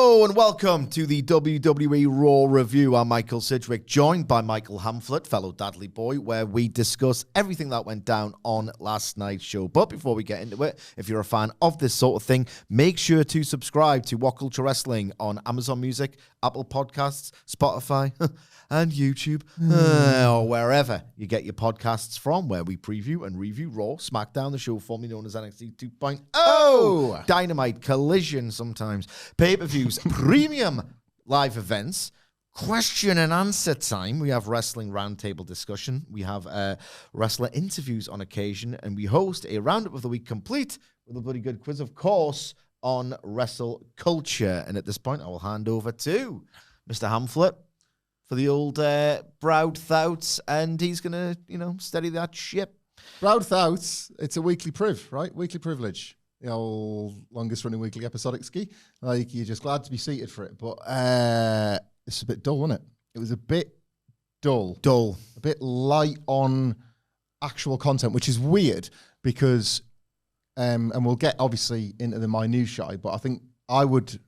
Hello and welcome to the WWE Raw review. I'm Michael Sidgwick, joined by Michael Hamflett, fellow Dudley boy, where we discuss everything that went down on last night's show. But before we get into it, if you're a fan of this sort of thing, make sure to subscribe to WhatCulture Wrestling on Amazon Music, Apple Podcasts, Spotify, and YouTube, or wherever you get your podcasts from, where we preview and review Raw, SmackDown, the show formerly known as NXT 2.0, Dynamite, Collision sometimes, pay-per-views, premium live events, question and answer time. We have wrestling roundtable discussion. We have wrestler interviews on occasion, and we host a roundup of the week complete with a bloody good quiz, of course, on WhatCulture. And at this point, I will hand over to Mr. Hamflett for the old Browd Thoughts, and he's going to, steady that ship. Browd Thoughts, it's a weekly right? Weekly privilege. The old longest running weekly episodic ski. Like, you're just glad to be seated for it. But it's a bit dull, wasn't it? It was a bit dull. A bit light on actual content, which is weird because, and we'll get obviously into the minutiae, but I think I would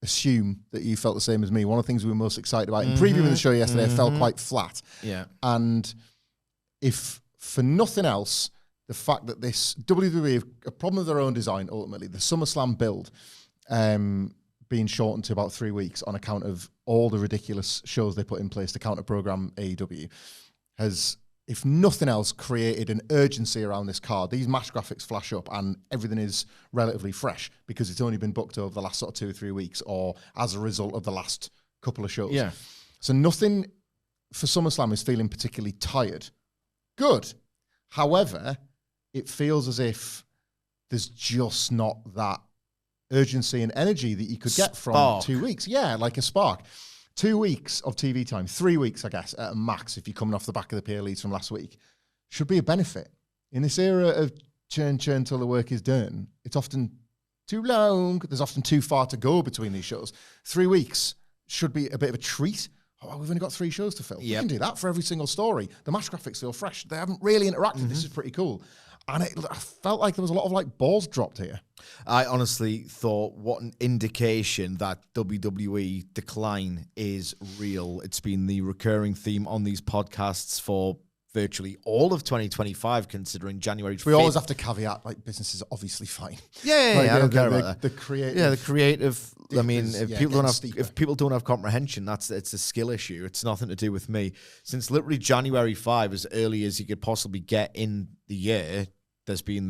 assume that you felt the same as me. One of the things we were most excited about in previewing the show yesterday, it fell quite flat. Yeah. And if for nothing else, the fact that this WWE have a problem with their own design, ultimately, the SummerSlam build being shortened to about 3 weeks on account of all the ridiculous shows they put in place to counter-program AEW, has, if nothing else, created an urgency around this card. These match graphics flash up and everything is relatively fresh because it's only been booked over the last sort of 2 or 3 weeks or as a result of the last couple of shows. Yeah. So nothing for SummerSlam is feeling particularly tired. Good. However, it feels as if there's just not that urgency and energy that you could get from 2 weeks. Yeah, like a spark. 2 weeks of TV time, 3 weeks, I guess, at a max, if you're coming off the back of the PLEs from last week, should be a benefit. In this era of churn till the work is done, it's often too long. There's often too far to go between these shows. 3 weeks should be a bit of a treat. Oh, we've only got 3 shows to fill. Yep. We can do that for every single story. The match graphics feel fresh. They haven't really interacted. This is pretty cool. And I felt like there was a lot of balls dropped here. I honestly thought, what an indication that WWE decline is real. It's been the recurring theme on these podcasts for virtually all of 2025, considering January 5th. We always have to caveat, business is obviously fine. Yeah, I don't care about that. The creative. Yeah, the creative. I mean, if people don't have comprehension, it's a skill issue. It's nothing to do with me. Since literally January 5, as early as you could possibly get in the year, there's been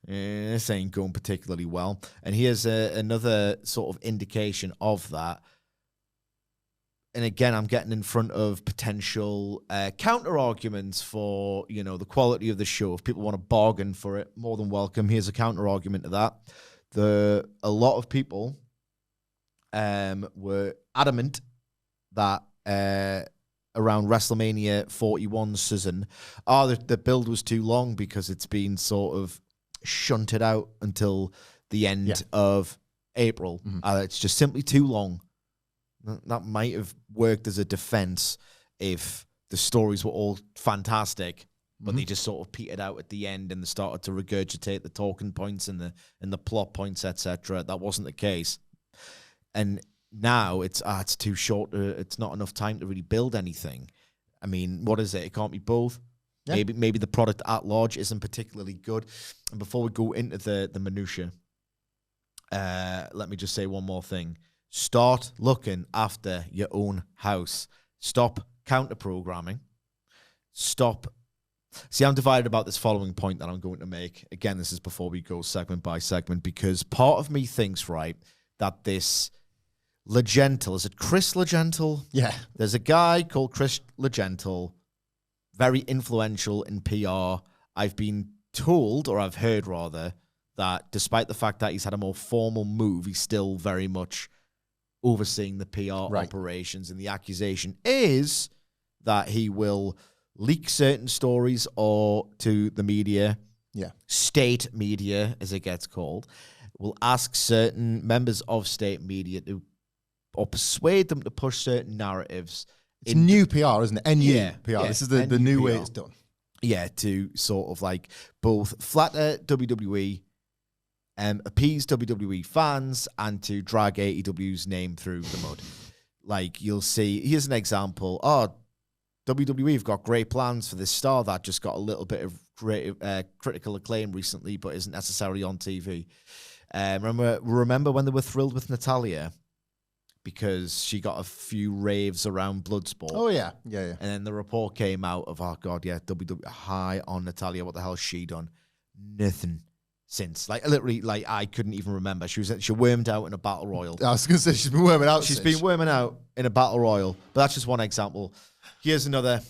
this ain't going particularly well. And here's another sort of indication of that. And again, I'm getting in front of potential counter arguments for, the quality of the show. If people want to bargain for it, more than welcome. Here's a counter argument to that. A lot of people were adamant that around WrestleMania 41 season, the build was too long because it's been sort of shunted out until the end of April. It's just simply too long. That might have worked as a defense if the stories were all fantastic, but they just sort of petered out at the end and they started to regurgitate the talking points and the plot points, etc. That wasn't the case. And now it's too short. It's not enough time to really build anything. I mean, what is it? It can't be both. Yeah. Maybe the product at large isn't particularly good. And before we go into the minutiae, let me just say one more thing. Start looking after your own house. Stop counter-programming. Stop. See, I'm divided about this following point that I'm going to make. Again, this is before we go segment by segment, because part of me thinks, right, that this Legentil, is it Chris Legentil? Yeah. There's a guy called Chris Legentil, very influential in PR. I've been told, or I've heard rather, that despite the fact that he's had a more formal move, he's still very much overseeing the PR operations, and the accusation is that he will leak certain stories or to the media, state media as it gets called, will ask certain members of state media to, or persuade them to push certain narratives. It's new PR, isn't it? NU PR. Yeah, this is the new way it's done. Yeah, to sort of both flatter WWE appease WWE fans and to drag AEW's name through the mud. Like, you'll see, here's an example. WWE have got great plans for this star that just got a little bit of critical acclaim recently, but isn't necessarily on TV. Remember when they were thrilled with Natalya because she got a few raves around Bloodsport? Oh, yeah. And then the report came out of, oh, God, yeah, WWE high on Natalya. What the hell has she done? Nothing. Since, like, literally, like, I couldn't even remember. She wormed out in a battle royal. I was going to say she's been worming out. She's been worming out in a battle royal, but that's just one example. Here's another,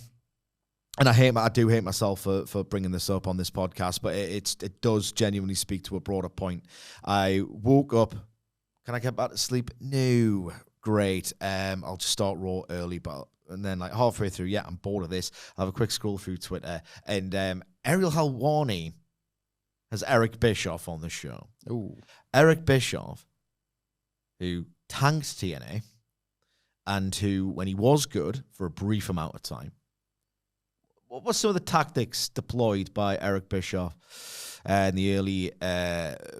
and I do hate myself for bringing this up on this podcast, but it does genuinely speak to a broader point. I woke up. Can I get back to sleep? No. Great. I'll just start Raw early, and then like halfway through, yeah, I'm bored of this. I'll have a quick scroll through Twitter, and Ariel Helwani has Eric Bischoff on the show. Ooh. Eric Bischoff, who tanked TNA, and who, when he was good for a brief amount of time, what were some of the tactics deployed by Eric Bischoff in the early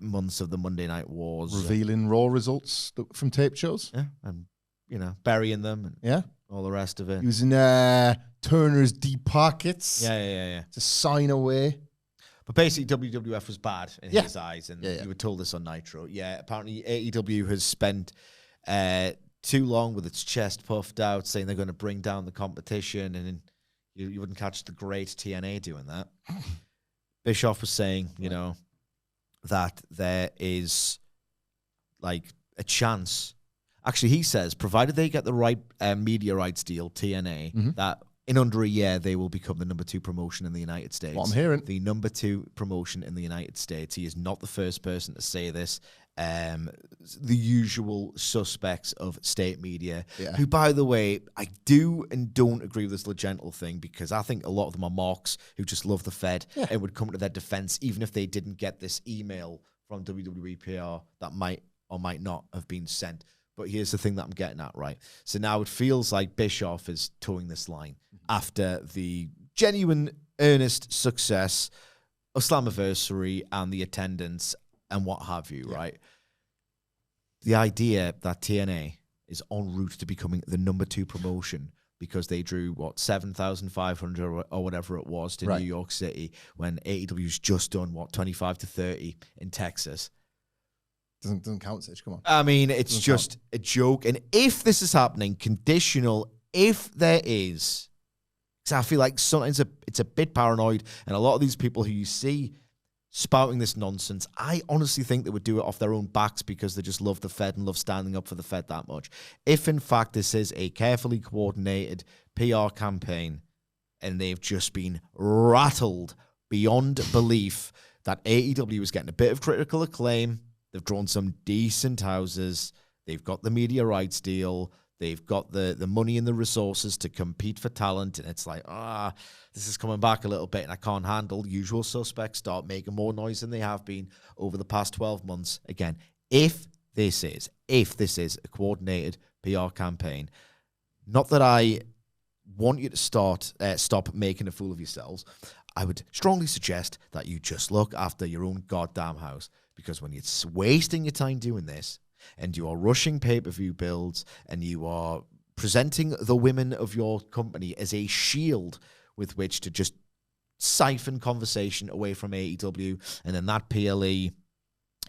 months of the Monday Night Wars? Revealing Raw results from tape shows. Yeah, and, burying them and all the rest of it. Using Turner's deep pockets. Yeah. To sign away. But basically, WWF was bad in his eyes, and you were told this on Nitro. Yeah, apparently AEW has spent too long with its chest puffed out, saying they're going to bring down the competition, and you wouldn't catch the great TNA doing that. Bischoff was saying, that there is like a chance. Actually, he says, provided they get the right media rights deal, TNA, that in under a year, they will become the number 2 promotion in the United States. What I'm hearing. The number 2 promotion in the United States. He is not the first person to say this. The usual suspects of state media, who, by the way, I do and don't agree with this Legential thing, because I think a lot of them are marks who just love the Fed and would come to their defense even if they didn't get this email from WWE PR that might or might not have been sent. But here's the thing that I'm getting at, right? So now it feels like Bischoff is towing this line after the genuine, earnest success of Slammiversary and the attendance and what have you, right? The idea that TNA is en route to becoming the number 2 promotion because they drew, 7,500 or whatever it was to New York City when AEW's just done, 25 to 30 in Texas. Doesn't count, Sitch. Come on. I mean, it's just a joke. And if this is happening, conditional, if there is, because I feel like sometimes it's a bit paranoid, and a lot of these people who you see spouting this nonsense, I honestly think they would do it off their own backs because they just love the Fed and love standing up for the Fed that much. If, in fact, this is a carefully coordinated PR campaign and they've just been rattled beyond belief that AEW is getting a bit of critical acclaim, they've drawn some decent houses. They've got the media rights deal. They've got the money and the resources to compete for talent. And it's like, this is coming back a little bit and I can't handle. Usual suspects start making more noise than they have been over the past 12 months. Again, if this is a coordinated PR campaign, not that I want you to stop making a fool of yourselves, I would strongly suggest that you just look after your own goddamn house. Because when you're wasting your time doing this, and you are rushing pay-per-view builds, and you are presenting the women of your company as a shield with which to just siphon conversation away from AEW, and then that PLE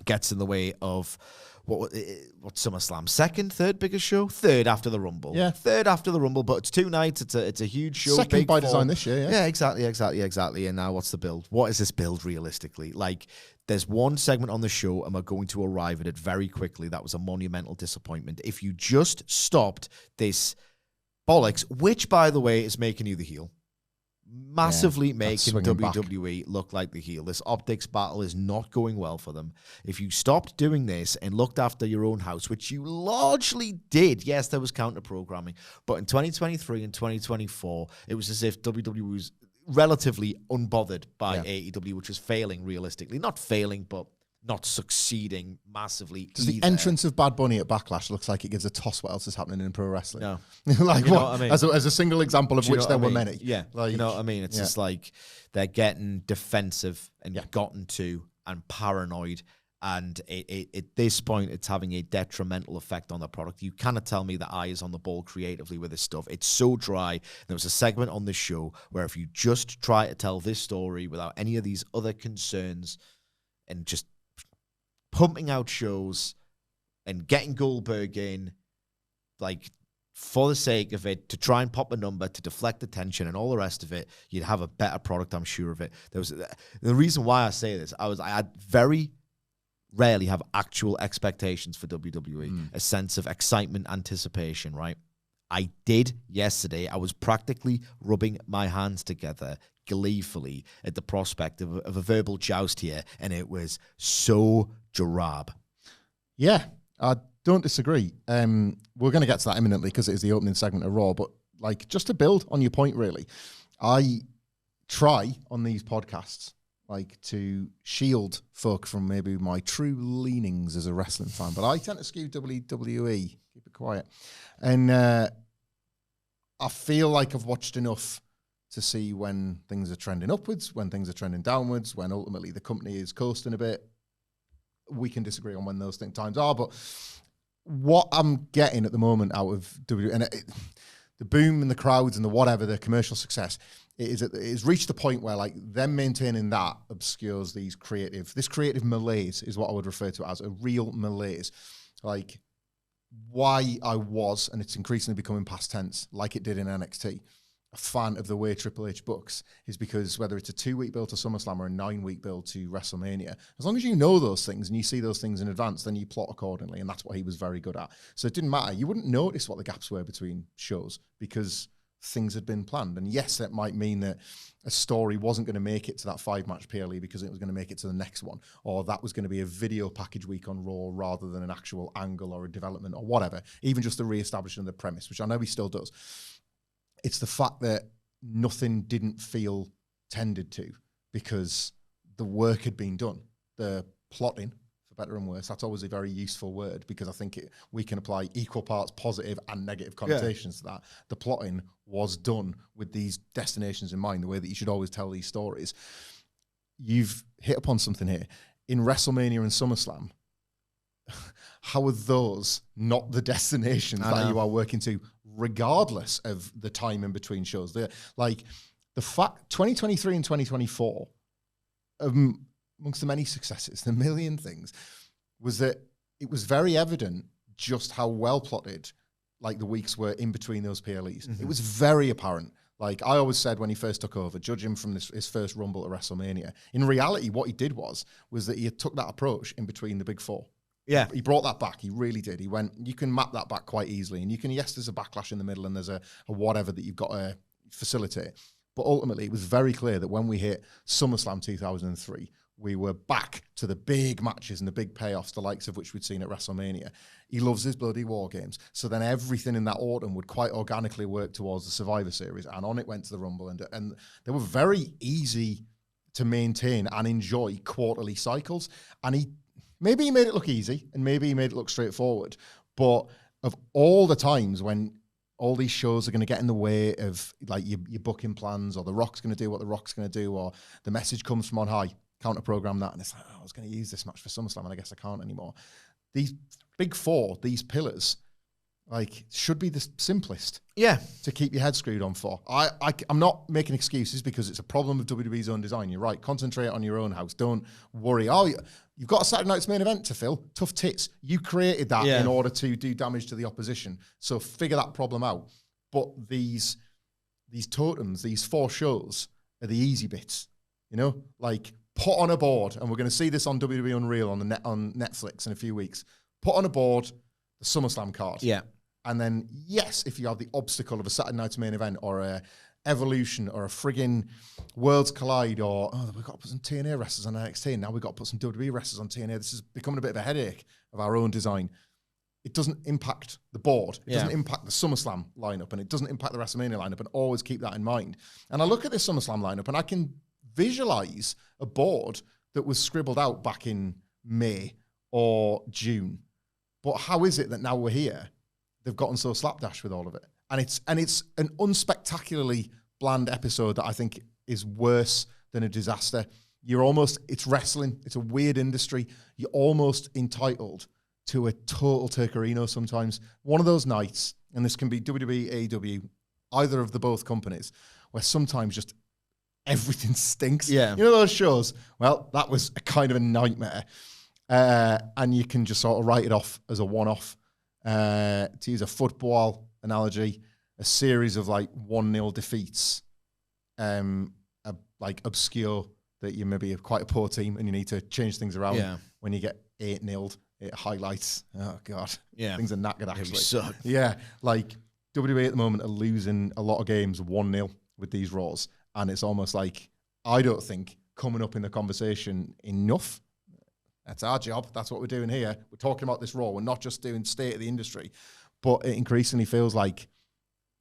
gets in the way of what's SummerSlam? Second, third biggest show? Third after the Rumble. Yeah. Third after the Rumble, but it's 2 nights. It's a huge show. Second by design this year, Yeah, exactly. And now what's the build? What is this build realistically? Like, there's one segment on the show and we're going to arrive at it very quickly. That was a monumental disappointment. If you just stopped this bollocks, which, by the way, is making you the heel. Massively making WWE look like the heel. This optics battle is not going well for them. If you stopped doing this and looked after your own house, which you largely did, yes, there was counter-programming, but in 2023 and 2024, it was as if WWE was relatively unbothered by AEW, which was failing realistically. Not failing, but not succeeding massively. Does the entrance of Bad Bunny at Backlash looks like it gives a toss what else is happening in pro wrestling? No. Like, you know what I mean? As a single example of which there were many. Yeah. Like, you know what I mean? It's just like they're getting defensive and gotten to and paranoid. And at this point, it's having a detrimental effect on the product. You cannot tell me that I is on the ball creatively with this stuff. It's so dry. There was a segment on this show where if you just try to tell this story without any of these other concerns and just pumping out shows and getting Goldberg in, like, for the sake of it, to try and pop a number, to deflect attention and all the rest of it, you'd have a better product, I'm sure of it. The reason why I say this, I had very rarely have actual expectations for WWE, a sense of excitement, anticipation, right? I did yesterday. I was practically rubbing my hands together gleefully at the prospect of a verbal joust here, and it was so drab. Yeah, I don't disagree. We're going to get to that imminently because it is the opening segment of Raw, but like, just to build on your point, really, I try on these podcasts like to shield folk from maybe my true leanings as a wrestling fan, but I tend to skew WWE, keep it quiet. And I feel like I've watched enough to see when things are trending upwards, when things are trending downwards, when ultimately the company is coasting a bit. We can disagree on when those times are, but what I'm getting at the moment out of WWE, and the boom and the crowds and the whatever, the commercial success, it's reached the point where like them maintaining that obscures this creative malaise is what I would refer to it as, a real malaise. Like, why I was, and it's increasingly becoming past tense, like it did in NXT, a fan of the way Triple H books, is because whether it's a 2-week build to SummerSlam or a 9-week build to WrestleMania, as long as you know those things and you see those things in advance, then you plot accordingly, and that's what he was very good at. So it didn't matter. You wouldn't notice what the gaps were between shows because things had been planned. And yes, that might mean that a story wasn't going to make it to that 5-match PLE because it was going to make it to the next one, or that was going to be a video package week on Raw rather than an actual angle or a development or whatever, even just the re-establishing of the premise, which I know he still does. It's the fact that nothing didn't feel tended to because the work had been done. The plotting, for better and worse, that's always a very useful word because I think we can apply equal parts positive and negative connotations to that. The plotting was done with these destinations in mind, the way that you should always tell these stories. You've hit upon something here. In WrestleMania and SummerSlam, how are those not the destinations that you are working to, regardless of the time in between shows? The fact 2023 and 2024, amongst the many successes, the million things, was that it was very evident just how well plotted like the weeks were in between those PLEs. Mm-hmm. It was very apparent. Like I always said when he first took over, judge him from his first Rumble at WrestleMania. In reality, what he did was that he took that approach in between the big four. Yeah. He brought that back. He really did. He went, you can map that back quite easily. And you can, yes, there's a backlash in the middle and there's a whatever that you've got to facilitate. But ultimately, it was very clear that when we hit SummerSlam 2003, we were back to the big matches and the big payoffs, the likes of which we'd seen at WrestleMania. He loves his bloody War Games. So then everything in that autumn would quite organically work towards the Survivor Series. And on it went to the Rumble. And they were very easy to maintain and enjoy quarterly cycles. And maybe he made it look easy and maybe he made it look straightforward. But of all the times when all these shows are going to get in the way of like your booking plans, or The Rock's going to do what The Rock's going to do, or the message comes from on high, counter-program that, and it's like, I was going to use this match for SummerSlam and I guess I can't anymore. These big four, these pillars, like, should be the simplest to keep your head screwed on for. I'm not making excuses because it's a problem of WWE's own design. You're right. Concentrate on your own house. Don't worry. Oh, you've got a Saturday night's main event to fill. Tough tits. You created that in order to do damage to the opposition. So figure that problem out. But these totems, these four shows are the easy bits. You know, like put on a board, and we're going to see this on WWE Unreal on Netflix in a few weeks. Put on a board the SummerSlam card. Yeah. And then, yes, if you have the obstacle of a Saturday night's main event or a Evolution or a friggin' Worlds Collide, or, we've got to put some TNA wrestlers on NXT, and now we've got to put some WWE wrestlers on TNA. This is becoming a bit of a headache of our own design. It doesn't impact the board. It doesn't impact the SummerSlam lineup, and it doesn't impact the WrestleMania lineup, and always keep that in mind. And I look at this SummerSlam lineup, and I can visualize a board that was scribbled out back in May or June. But how is it that now we're here, they've gotten so slapdash with all of it? And it's an unspectacularly bland episode that I think is worse than a disaster. it's wrestling. It's a weird industry. You're almost entitled to a total turkerino sometimes. One of those nights, and this can be WWE, AEW, either of the both companies, where sometimes just everything stinks. Yeah. You know those shows? Well, that was a kind of a nightmare. And you can just sort of write it off as a one-off. To use a football analogy, a series of like 1-0 defeats, like obscure that you maybe have quite a poor team and you need to change things around. Yeah. When you get 8-0, it highlights. Oh God, Yeah. things are knackered actually. We suck. Yeah, like WWE at the moment are losing a lot of games 1-0 with these Raws, and it's almost like I don't think coming up in the conversation enough. That's our job. That's what we're doing here. We're talking about this Raw. We're not just doing state of the industry, but it increasingly feels like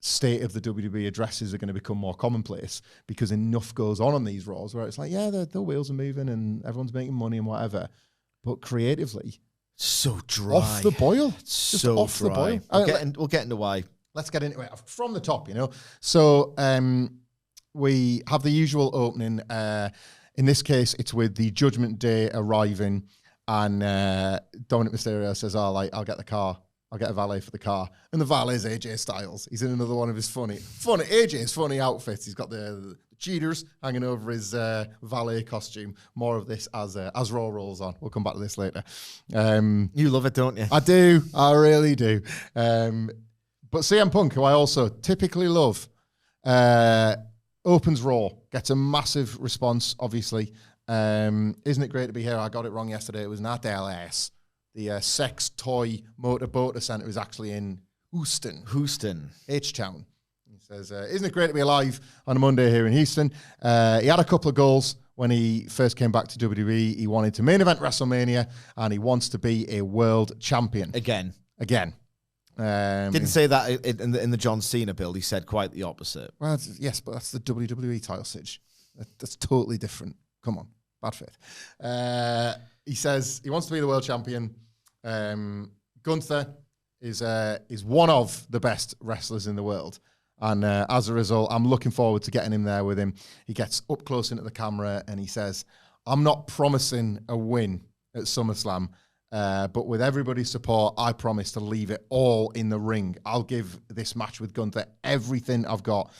state of the WWE addresses are going to become more commonplace because enough goes on these Raws where it's like, yeah, the wheels are moving and everyone's making money and whatever, but creatively, so dry, off the boil, just so off dry. the boil. We'll get into why. Let's get into it from the top. So we have the usual opening. In this case, it's with the Judgment Day arriving, and Dominik Mysterio says, I'll get the car. I'll get a valet for the car. And the valet is AJ Styles. He's in another one of his funny AJ's funny outfits. He's got the cheaters hanging over his valet costume. More of this as Raw rolls on. We'll come back to this later. You love it, don't you? I do. I really do. But CM Punk, who I also typically love, opens Raw, gets a massive response, obviously. Isn't it great to be here? I got it wrong yesterday. It was not LS. The sex toy motor center is actually in Houston, H-Town. He says, isn't it great to be alive on a Monday here in Houston? He had a couple of goals when he first came back to WWE. He wanted to main event WrestleMania, and he wants to be a world champion. Again. Didn't say that in the John Cena build. He said quite the opposite. Well, yes, but that's the WWE title, Sidge. That's totally different. Come on, bad fit. He says he wants to be the world champion. Gunther is one of the best wrestlers in the world. And as a result, I'm looking forward to getting him there with him. He gets up close into the camera and he says, I'm not promising a win at SummerSlam, but with everybody's support, I promise to leave it all in the ring. I'll give this match with Gunther everything I've got.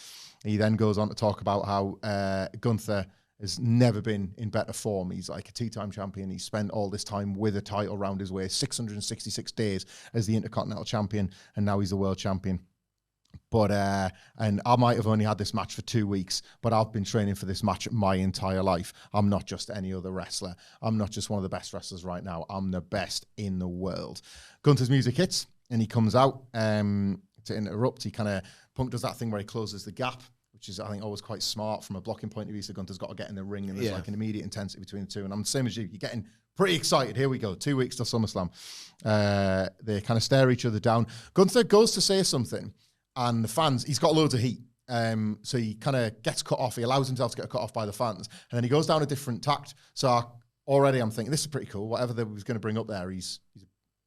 He then goes on to talk about how Gunther has never been in better form. He's like a two-time champion. He spent all this time with a title around his waist, 666 days as the Intercontinental Champion, and now he's the world champion. But and I might have only had this match for 2 weeks, but I've been training for this match my entire life. I'm not just any other wrestler. I'm not just one of the best wrestlers right now. I'm the best in the world. Gunther's music hits, and he comes out to interrupt. Punk does that thing where he closes the gap, which is, I think, always quite smart from a blocking point of view. So Gunther's got to get in the ring, and there's like an immediate intensity between the two. And I'm the same as you. You're getting pretty excited. Here we go. 2 weeks till SummerSlam. They kind of stare each other down. Gunther goes to say something, and the fans, he's got loads of heat. So he kind of gets cut off. He allows himself to get cut off by the fans. And then he goes down a different tact. So already I'm thinking, this is pretty cool. Whatever they was going to bring up there, he's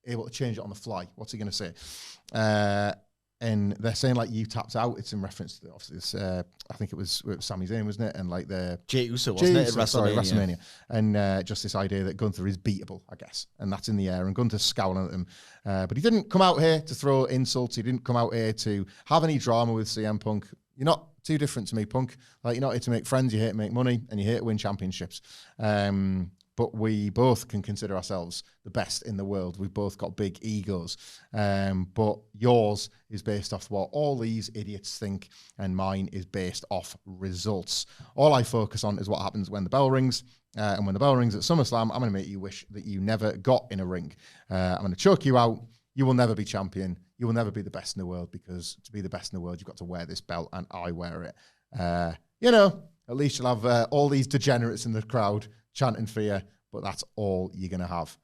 able to change it on the fly. What's he going to say? And they're saying, like, you tapped out. It's in reference to, obviously, this, I think it was Sami Zayn, wasn't it? And, like, the... Jey Uso, wasn't it? WrestleMania. And just this idea that Gunther is beatable, I guess. And that's in the air. And Gunther's scowling at him. But he didn't come out here to throw insults. He didn't come out here to have any drama with CM Punk. You're not too different to me, Punk. Like, you're not here to make friends. You're here to make money. And you're here to win championships. But we both can consider ourselves the best in the world. We've both got big egos. But yours is based off what all these idiots think, and mine is based off results. All I focus on is what happens when the bell rings. And when the bell rings at SummerSlam, I'm going to make you wish that you never got in a ring. I'm going to choke you out. You will never be champion. You will never be the best in the world, because to be the best in the world, you've got to wear this belt, and I wear it. At least you'll have all these degenerates in the crowd chanting for you, but that's all you're going to have.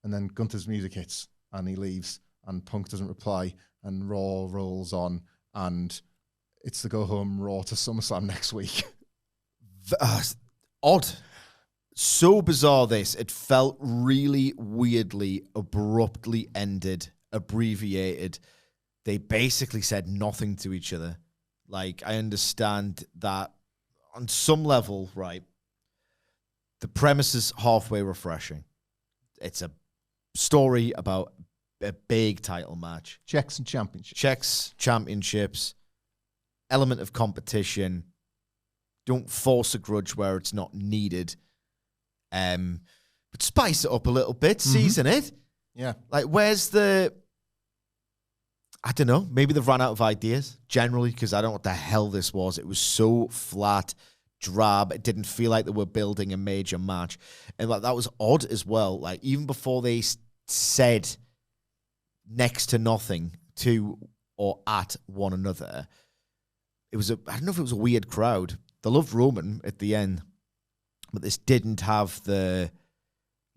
And then Gunther's music hits, and he leaves, and Punk doesn't reply, and Raw rolls on, and it's the go-home Raw to SummerSlam next week. Odd. So bizarre, this. It felt really weirdly, abruptly ended, abbreviated. They basically said nothing to each other. Like, I understand that on some level, right, The premise is halfway refreshing. It's a story about a big title match. Checks and championships. Checks, championships, element of competition. Don't force a grudge where it's not needed. But spice it up a little bit, season it. Yeah. Like, where's the... I don't know. Maybe they've run out of ideas, generally, because I don't know what the hell this was. It was so flat, drab. It didn't feel like they were building a major match. And like that was odd as well. Like, even before they said next to nothing to or at one another, it was I don't know if it was a weird crowd. They loved Roman at the end, but this didn't have the,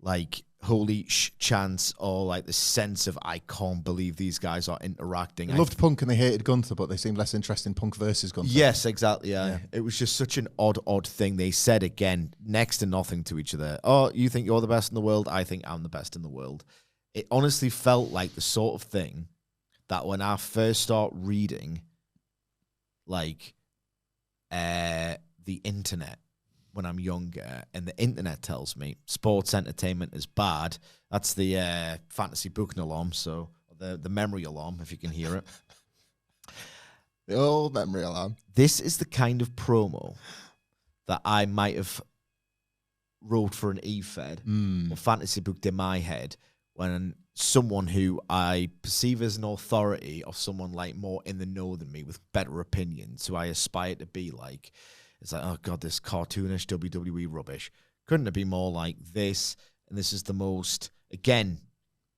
like, holy chance or, like, the sense of, I can't believe these guys are interacting. They loved Punk and they hated Gunther, but they seemed less interested in Punk versus Gunther. Yes, exactly, yeah. It was just such an odd thing. They said, again, next to nothing to each other. Oh, you think you're the best in the world? I think I'm the best in the world. It honestly felt like the sort of thing that when I first start reading, like, the internet when I'm younger, and the internet tells me sports entertainment is bad. That's the fantasy booking alarm, so the memory alarm, if you can hear it. The old memory alarm. This is the kind of promo that I might have wrote for an E-Fed or fantasy booked in my head when someone who I perceive as an authority or someone like more in the know than me with better opinions, who I aspire to be like, it's like, oh God, this cartoonish WWE rubbish. Couldn't it be more like this? And this is the most, again,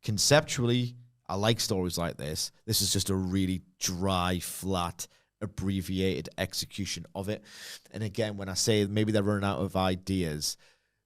conceptually, I like stories like this. This is just a really dry, flat, abbreviated execution of it. And again, when I say maybe they're running out of ideas,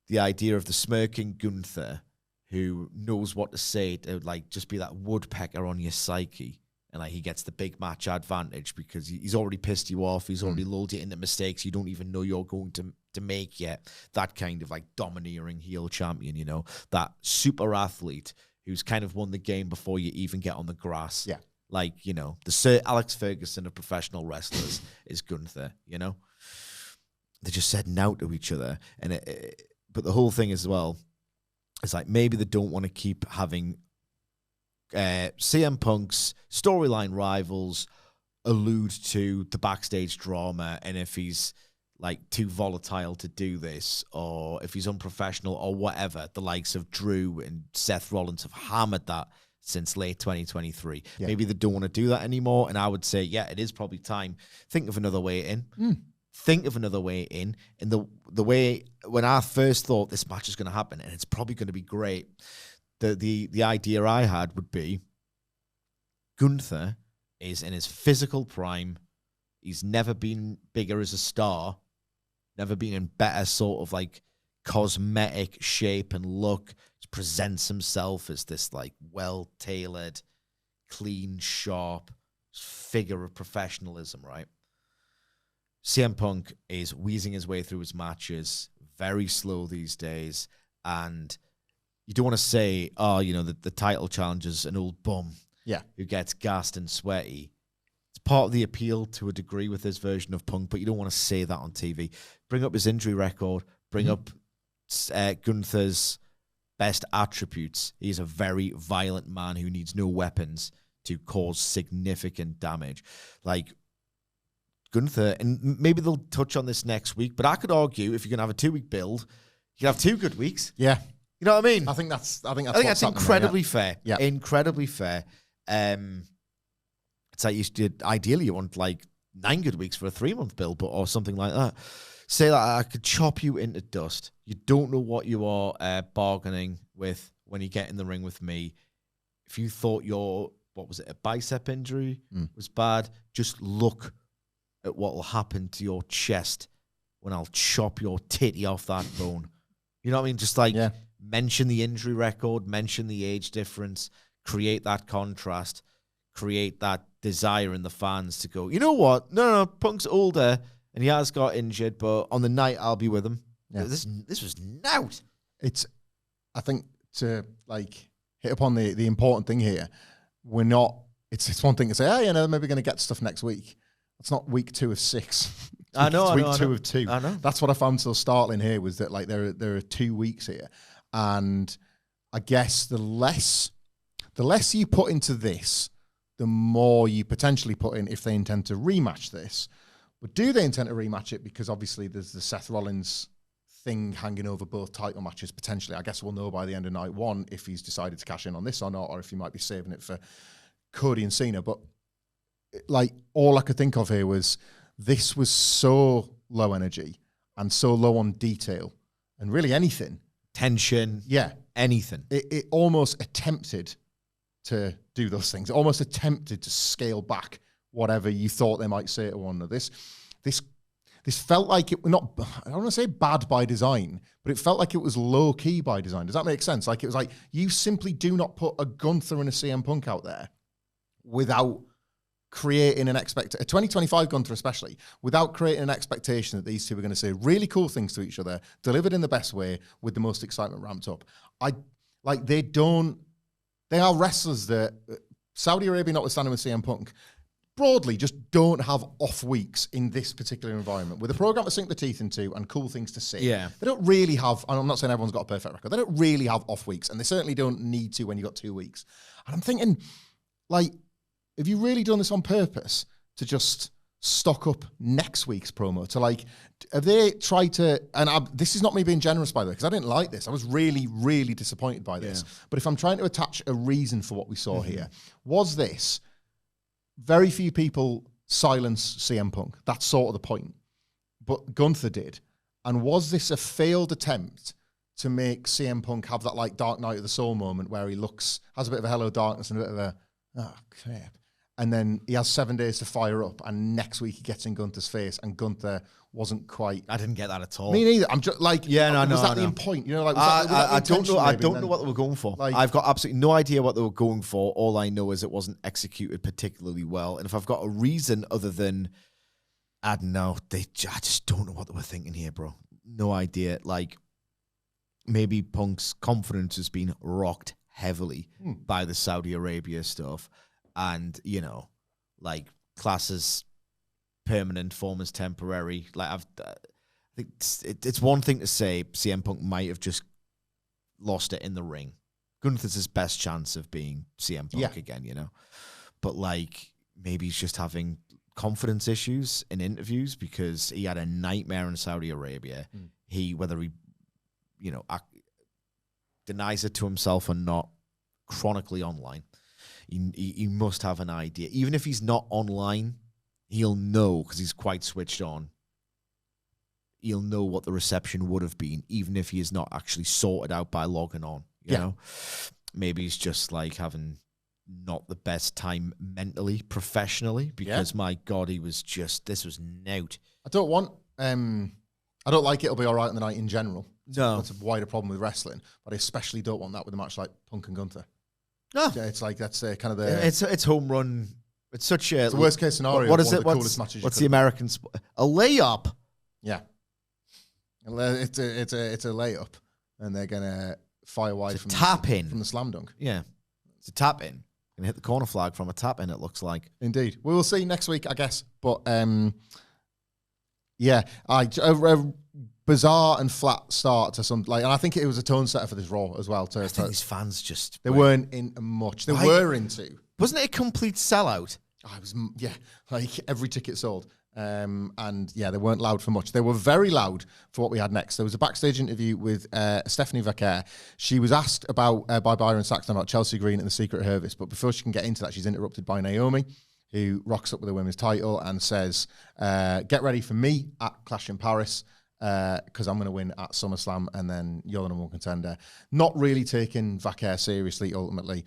the idea of the smirking Gunther who knows what to say to, like, just be that woodpecker on your psyche. And, like, he gets the big match advantage because he's already pissed you off. He's already lulled you into mistakes you don't even know you're going to make yet. That kind of, like, domineering heel champion, you know? That super athlete who's kind of won the game before you even get on the grass. Yeah. Like, you know, the Sir Alex Ferguson of professional wrestlers is Gunther, you know? They just said no to each other. And but the whole thing as well is, like, maybe they don't want to keep having CM Punk's storyline rivals allude to the backstage drama, and if he's, like, too volatile to do this, or if he's unprofessional or whatever, the likes of Drew and Seth Rollins have hammered that since late 2023. Yeah. Maybe they don't want to do that anymore, and I would say, yeah, it is probably time. Think of another way in. Think of another way in. And the way, when I first thought this match is going to happen, and it's probably going to be great, the idea I had would be Gunther is in his physical prime. He's never been bigger as a star, never been in better sort of, like, cosmetic shape and look. He presents himself as this, like, well-tailored, clean, sharp figure of professionalism, right? CM Punk is wheezing his way through his matches, very slow these days, and you don't want to say, oh, you know, the title challenger's an old bum who gets gassed and sweaty. It's part of the appeal to a degree with this version of Punk, but you don't want to say that on TV. Bring up his injury record. Bring up Gunther's best attributes. He's a very violent man who needs no weapons to cause significant damage. Like, Gunther, and maybe they'll touch on this next week, but I could argue if you're going to have a 2-week build, you can have 2 good weeks. Yeah. You know what I mean? I think that's incredibly fair. Yeah. Incredibly fair. It's like ideally you want, like, 9 good weeks for a 3-month build, or something like that. Say that I could chop you into dust. You don't know what you are bargaining with when you get in the ring with me. If you thought your, what was it, a bicep injury was bad, just look at what will happen to your chest when I'll chop your titty off that bone. You know what I mean? Just, like, mention the injury record, mention the age difference, create that contrast, create that desire in the fans to go, you know what? No, Punk's older and he has got injured, but on the night I'll be with him. Yeah. This was nout. I think to, like, hit upon the important thing here, we're not, it's one thing to say, oh, you know, maybe going to get stuff next week. It's not week 2 of 6. I know. It's week 2 of 2. I know. That's what I found so startling here was that like there are 2 weeks here, and I guess the less you put into this, the more you potentially put in if they intend to rematch this. But do they intend to rematch it? Because obviously there's the Seth Rollins thing hanging over both title matches potentially. I guess we'll know by the end of night 1 if he's decided to cash in on this or not, or if he might be saving it for Cody and Cena. But like all I could think of here was this was so low energy and so low on detail and really anything. Tension. Yeah. Anything. It almost attempted to do those things. It almost attempted to scale back whatever you thought they might say to one another. This felt like it not, I don't want to say bad by design, but it felt like it was low key by design. Does that make sense? Like it was like, you simply do not put a Gunther and a CM Punk out there without creating an a 2025 Gunther especially, without creating an expectation that these two are going to say really cool things to each other, delivered in the best way with the most excitement ramped up. They are wrestlers that, Saudi Arabia notwithstanding with CM Punk, broadly just don't have off weeks in this particular environment with a program to sink the teeth into and cool things to say. Yeah. They don't really have, and I'm not saying everyone's got a perfect record, they don't really have off weeks, and they certainly don't need to when you've got 2 weeks. And I'm thinking, like, have you really done this on purpose to just stock up next week's promo? To like, have they tried to, and this is not me being generous by the way, because I didn't like this. I was really, really disappointed by this. Yeah. But if I'm trying to attach a reason for what we saw here, was this, very few people silence CM Punk. That's sort of the point. But Gunther did. And was this a failed attempt to make CM Punk have that like Dark Knight of the Soul moment where he has a bit of a hello darkness and a bit of a, oh crap. And then he has 7 days to fire up, and next week he gets in Gunther's face, and Gunther wasn't quite. I didn't get that at all. Me neither. I'm just like, was that the point? You know, like I don't know. I don't know what they were going for. Like, I've got absolutely no idea what they were going for. All I know is it wasn't executed particularly well. And if I've got a reason other than, I don't know, I just don't know what they were thinking here, bro. No idea. Like, maybe Punk's confidence has been rocked heavily by the Saudi Arabia stuff. And, you know, like, class as permanent, form as temporary. Like, I think it's one thing to say CM Punk might have just lost it in the ring. Gunther's his best chance of being CM Punk again, you know? But, like, maybe he's just having confidence issues in interviews because he had a nightmare in Saudi Arabia. Whether he, you know, denies it to himself or not, chronically online. He must have an idea. Even if he's not online, he'll know, because he's quite switched on. He'll know what the reception would have been, even if he is not actually sorted out by logging on. You know? Maybe he's just like having not the best time mentally, professionally, because my God, this was nout. I don't like it'll be all right on the night in general. No. That's a wider problem with wrestling, but I especially don't want that with a match like Punk and Gunther. No, it's like that's kind of the. It's home run. It's such a. It's the worst case scenario. What is it? What's the American a layup? Yeah, it's a layup, and they're gonna fire wide from the slam dunk. Yeah, it's a tap in. Gonna hit the corner flag from a tap in. It looks like. Indeed, we will see next week, I guess. But bizarre and flat start to some, like, and I think it was a tone setter for this Raw as well. I think these fans just weren't into much. They were into. Wasn't it a complete sellout? I was, like every ticket sold. And they weren't loud for much. They were very loud for what we had next. There was a backstage interview with Stephanie Vaquer. She was asked by Byron Saxton about Chelsea Green and the Secret Service, but before she can get into that, she's interrupted by Naomi, who rocks up with the women's title and says, get ready for me at Clash in Paris, because I'm going to win at SummerSlam, and then you're the number one contender. Not really taking Vaquer seriously, ultimately.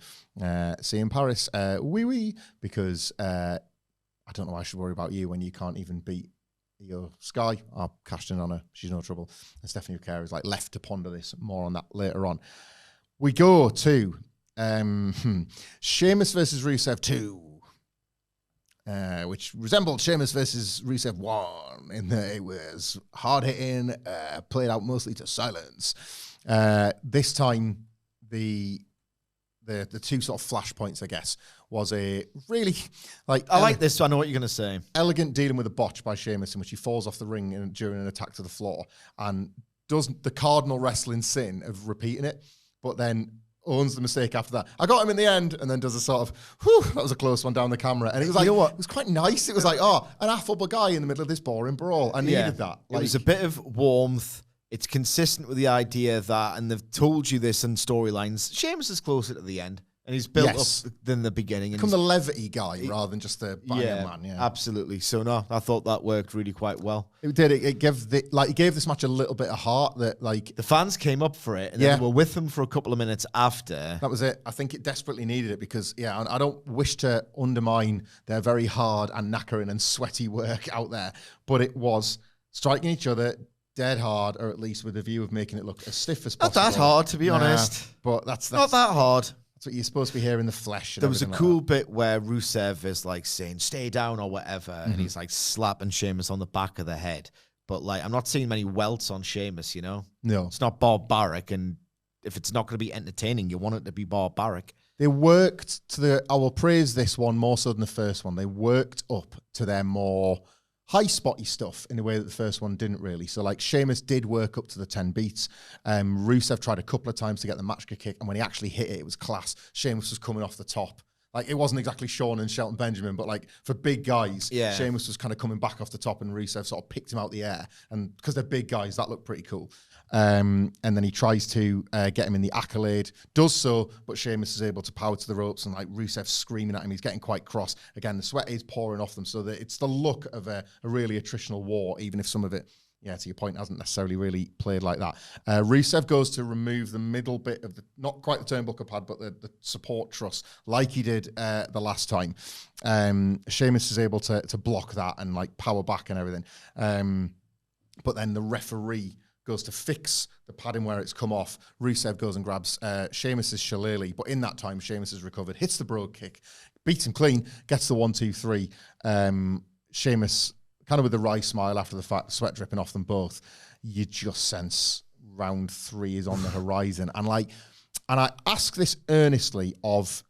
See you in Paris, because I don't know why I should worry about you when you can't even beat IYO SKY. I cashed in on her. She's no trouble. And Stephanie Vaquer is like left to ponder this. More on that later on. We go to Sheamus versus Rusev 2. Which resembled Sheamus versus Rusev 1 in that it was hard-hitting, played out mostly to silence. This time, the the two sort of flashpoints, I guess, was a really like I like this. I know what you're going to say. Elegant dealing with a botch by Sheamus in which he falls off the ring during an attack to the floor and does the cardinal wrestling sin of repeating it, but then owns the mistake after that. I got him in the end, and then does a sort of, whew, that was a close one down the camera. And it was like, you know what? It was quite nice. It was like, oh, an affable guy in the middle of this boring brawl. I needed that. Like, it was a bit of warmth. It's consistent with the idea that, and they've told you this in storylines, Sheamus is closer to the end. And he's built up than the beginning. Become the levity guy rather than just the banger man. Yeah, absolutely. So no, I thought that worked really quite well. It did. It gave it gave this match a little bit of heart. That like the fans came up for it, and then they were with them for a couple of minutes after. That was it. I think it desperately needed it because I don't wish to undermine their very hard and knackering and sweaty work out there, but it was striking each other dead hard, or at least with a view of making it look as stiff as possible. Not that hard, to be honest. But that's not that hard. That's what you're supposed to be hearing in the flesh. There was a cool bit where Rusev is like saying, stay down or whatever. And he's like slapping Sheamus on the back of the head. But like, I'm not seeing many welts on Sheamus, you know? No. It's not barbaric. And if it's not going to be entertaining, you want it to be barbaric. They worked to I will praise this one more so than the first one. They worked up to their more high spotty stuff in a way that the first one didn't really. So like Sheamus did work up to the 10 beats. Rusev tried a couple of times to get the match kick, and when he actually hit it, it was class. Sheamus was coming off the top. Like it wasn't exactly Shawn and Shelton Benjamin, but like for big guys, Sheamus was kind of coming back off the top, and Rusev sort of picked him out the air. And because they're big guys, that looked pretty cool. And then he tries to get him in the accolade, does so, but Sheamus is able to power to the ropes, and like Rusev screaming at him. He's getting quite cross. Again, the sweat is pouring off them, so that it's the look of a really attritional war, even if some of it, to your point, hasn't necessarily really played like that. Rusev goes to remove the middle bit of the, not quite the turnbuckle pad, but the support truss, like he did the last time. Sheamus is able to block that and like power back and everything. But then the referee goes to fix the padding where it's come off. Rusev goes and grabs Sheamus's shillelagh, but in that time, Sheamus has recovered, hits the brogue kick, beats him clean, gets the 1, 2, 3. Sheamus, kind of with a wry smile after the fact, sweat dripping off them both. You just sense round 3 is on the horizon. And I ask this earnestly of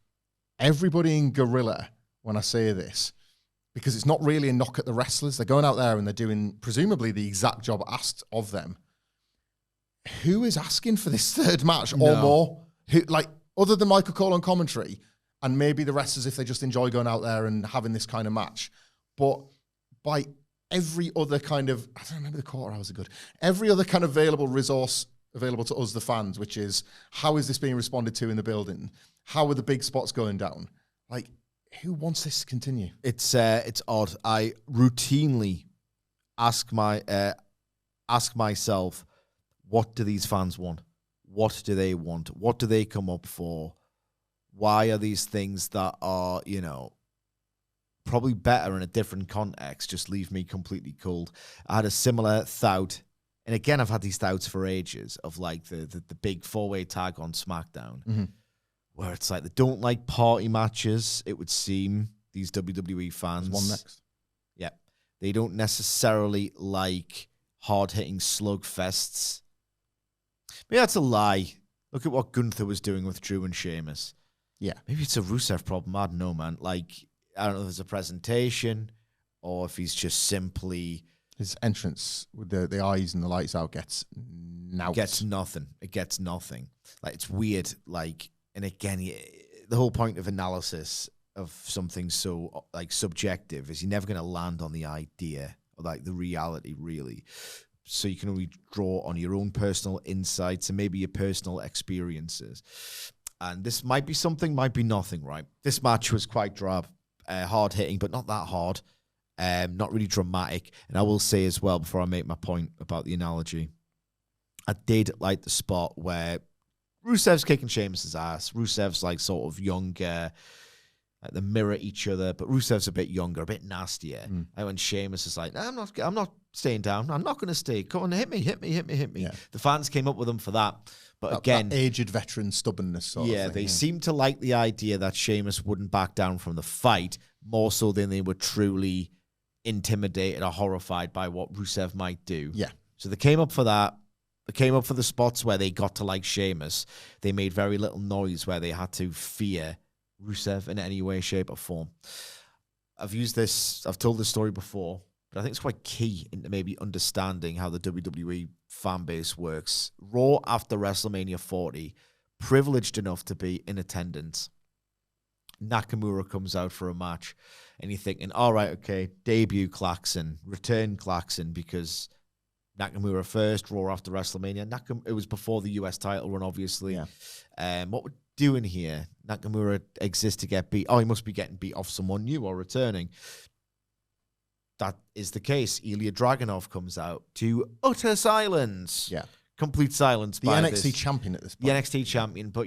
everybody in Gorilla when I say this, because it's not really a knock at the wrestlers. They're going out there and they're doing presumably the exact job asked of them. Who is asking for this third match or more? Who, like, other than Michael Cole on commentary, and maybe the wrestlers if they just enjoy going out there and having this kind of match. But by every other kind of, I don't remember the quarter hours are good, every other kind of available resource available to us, the fans, which is, how is this being responded to in the building? How are the big spots going down? Like, who wants this to continue? It's odd. I routinely ask myself, what do these fans want? What do they want? What do they come up for? Why are these things that are, probably better in a different context just leave me completely cold? I had a similar thought, and again, I've had these thoughts for ages, of like the big 4-way tag on SmackDown, where it's like they don't like party matches, it would seem, these WWE fans. There's one next. Yeah. They don't necessarily like hard-hitting slugfests. Maybe that's a lie. Look at what Gunther was doing with Drew and Sheamus. Yeah. Maybe it's a Rusev problem. I don't know, man. Like, I don't know if there's a presentation or if he's just simply... His entrance with the eyes and the lights out gets nothing. It gets nothing. Like, it's weird. Like, and again, the whole point of analysis of something so, like, subjective is you're never going to land on the idea or, like, the reality, really. So you can only draw on your own personal insights and maybe your personal experiences. And this might be something, might be nothing, right? This match was quite drab, hard-hitting, but not that hard. Not really dramatic. And I will say as well, before I make my point about the analogy, I did like the spot where Rusev's kicking Sheamus's ass. Rusev's like sort of younger, like they mirror each other, but Rusev's a bit younger, a bit nastier. And when Sheamus is like, nah, I'm not staying down. I'm not going to stay. Come on, hit me. Yeah. The fans came up with him for that. But again, that aged veteran stubbornness sort of thing. They seem to like the idea that Sheamus wouldn't back down from the fight, more so than they were truly intimidated or horrified by what Rusev might do. Yeah. So they came up for that. came up for the spots where they got to like Sheamus. They made very little noise where they had to fear Rusev in any way, shape, or form. I've told this story before, but I think it's quite key into maybe understanding how the WWE fan base works. Raw after WrestleMania 40, privileged enough to be in attendance. Nakamura comes out for a match, and you're thinking, all right, okay, debut Claxon, return Claxon, because Nakamura first, Raw after WrestleMania. It was before the US title run, obviously. Yeah. What we're doing here, Nakamura exists to get beat. Oh, he must be getting beat off someone new or returning. That is the case. Ilya Dragunov comes out to utter silence. Yeah. Complete silence. The NXT champion at this point. The NXT champion, but,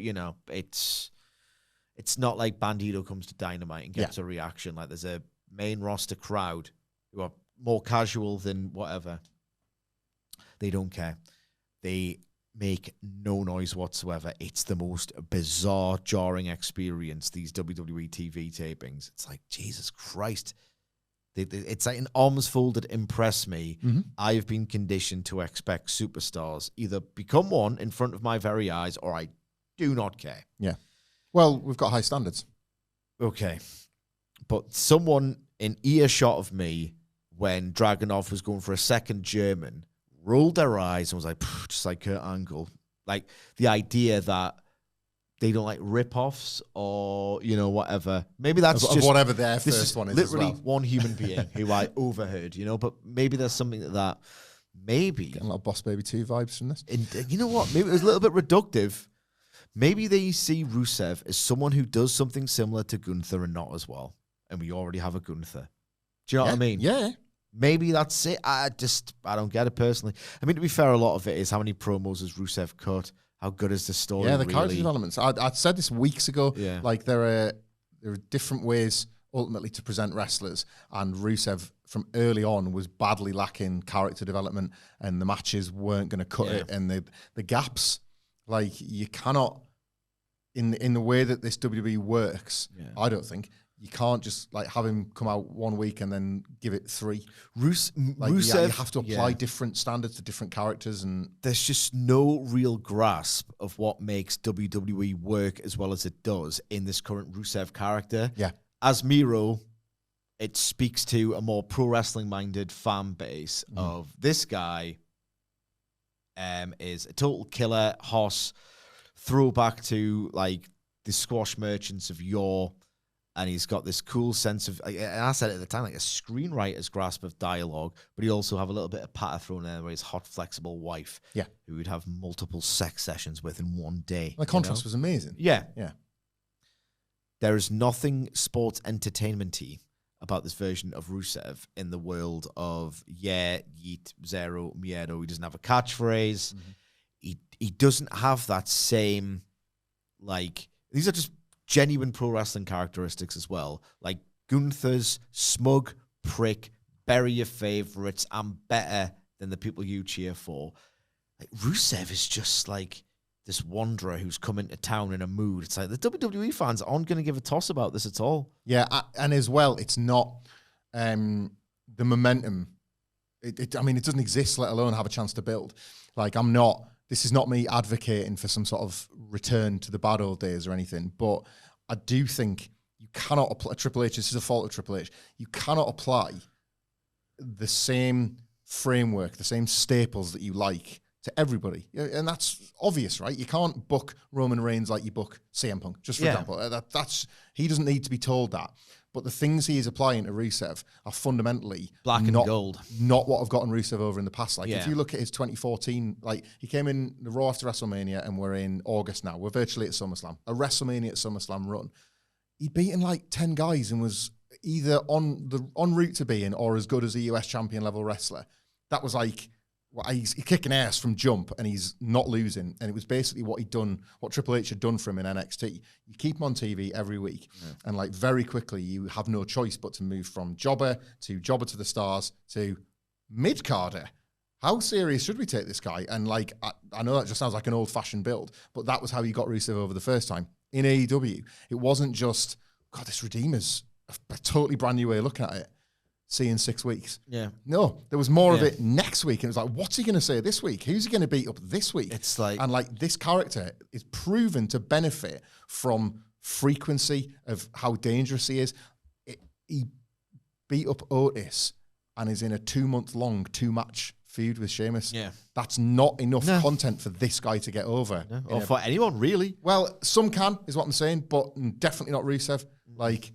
it's not like Bandito comes to Dynamite and gets a reaction. Like, there's a main roster crowd who are more casual than whatever. They don't care. They make no noise whatsoever. It's the most bizarre, jarring experience, these WWE TV tapings. It's like, Jesus Christ. It's like an arms folded, impress me. Mm-hmm. I've been conditioned to expect superstars either become one in front of my very eyes, or I do not care. Yeah. Well, we've got high standards. Okay. But someone in earshot of me when Dragunov was going for a second German rolled their eyes and was like, just like Kurt Angle. Like, the idea that they don't like rip-offs or, whatever. Maybe that's of just... whatever their first one is literally as well. One human being who I overheard, but maybe there's something that maybe... Getting a lot of Boss Baby 2 vibes from this. You know what? Maybe it was a little bit reductive. Maybe they see Rusev as someone who does something similar to Gunther and not as well. And we already have a Gunther. Do you know what I mean? Yeah. Maybe that's it. I don't get it personally. I mean, to be fair, a lot of it is how many promos has Rusev cut? How good is the story? Yeah, the character developments. I said this weeks ago. Yeah. Like, there are different ways ultimately to present wrestlers, and Rusev from early on was badly lacking character development, and the matches weren't going to cut it, and the gaps. Like, you cannot, in the way that this WWE works, I don't think, you can't just like have him come out one week and then give it 3. Rusev, you have to apply different standards to different characters, and there's just no real grasp of what makes WWE work as well as it does in this current Rusev character. Yeah. As Miro, it speaks to a more pro wrestling minded fan base of this guy is a total killer, Hoss, throwback to like the squash merchants of yore. And he's got this cool sense of, and I said it at the time, like a screenwriter's grasp of dialogue, but he also have a little bit of patter thrown there where his hot, flexible wife, who would have multiple sex sessions with in one day. The contrast was amazing. Yeah. Yeah. There is nothing sports entertainment-y about this version of Rusev in the world of, yeet, zero, miedo. He doesn't have a catchphrase. Mm-hmm. He doesn't have that same, like, these are just genuine pro wrestling characteristics as well. Like Gunther's smug prick, bury your favorites, I'm better than the people you cheer for. Like Rusev is just like this wanderer who's come into town in a mood. It's like the WWE fans aren't going to give a toss about this at all. Yeah, and as well, it's not the momentum. It doesn't exist, let alone have a chance to build. Like, this is not me advocating for some sort of return to the bad old days or anything, but I do think you cannot apply Triple H. This is a fault of Triple H. You cannot apply the same framework, the same staples that you like to everybody. And that's obvious, right? You can't book Roman Reigns like you book CM Punk, just for example. He doesn't need to be told that. But the things he is applying to Rusev are fundamentally black and gold. Not what have gotten Rusev over in the past. Like, if you look at his 2014, like, he came in the Raw after WrestleMania, and we're in August now. We're virtually at SummerSlam. A WrestleMania at SummerSlam run. He'd beaten like 10 guys and was either en route to being or as good as a US champion level wrestler. That was like, he's kicking ass from jump, and he's not losing. And it was basically what Triple H had done for him in NXT. You keep him on TV every week, and like very quickly you have no choice but to move from jobber to the stars to mid-carder. How serious should we take this guy? And like, I know that just sounds like an old-fashioned build, but that was how you got Rusev over the first time in AEW. It wasn't just, God, this Redeemer's a totally brand new way of looking at it. see you in 6 weeks. Yeah. No, there was more of it next week. And it was like, what's he going to say this week? Who's he going to beat up this week? It's like... And like this character is proven to benefit from frequency of how dangerous he is. He beat up Otis and is in a 2-month-long 2-match feud with Sheamus. Yeah. That's not enough content for this guy to get over. No. Or for anyone, really. Well, some can, is what I'm saying, but definitely not Rusev. Like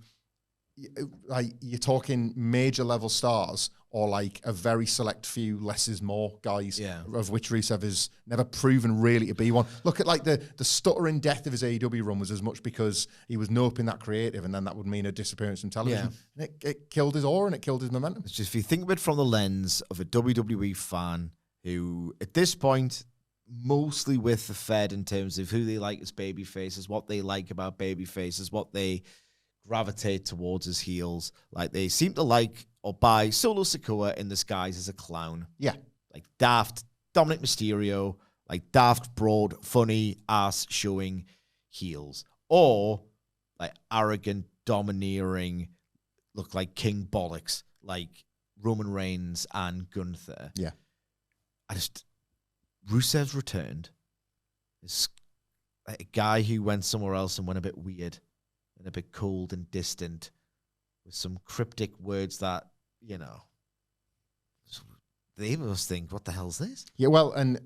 you're talking major level stars or like a very select few less is more guys, of which Rusev has never proven really to be one. Look at like the stuttering death of his AEW run was as much because he was noping that creative, and then that would mean a disappearance from television. And it killed his aura and it killed his momentum. It's just, if you think of it from the lens of a WWE fan who, at this point, mostly with the Fed in terms of who they like as baby faces, what they like about baby faces, what they gravitate towards as heels. Like, they seem to like or buy Solo Sikoa in disguise as a clown. Yeah. Like daft Dominik Mysterio, like daft, broad, funny, ass showing heels. Or like arrogant, domineering, look like King Bollocks, like Roman Reigns and Gunther. Yeah. Rusev's returned. This a guy who went somewhere else and went a bit weird and a bit cold and distant with some cryptic words that, you know, they must think, what the hell's this? Yeah, well, and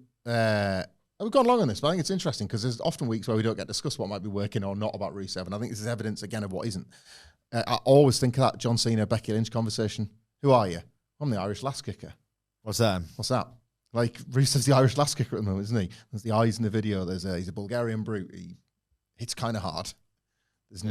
we've gone long on this, but I think it's interesting because there's often weeks where we don't get to discuss what might be working or not about Rusev, and I think this is evidence, again, of what isn't. I always think of that John Cena, Becky Lynch conversation. Who are you? I'm the Irish lass kicker. What's that? What's that? Like, Rusev's the Irish lass kicker at the moment, isn't he? There's the eyes in the video. He's a Bulgarian brute. He hits kind of hard. There's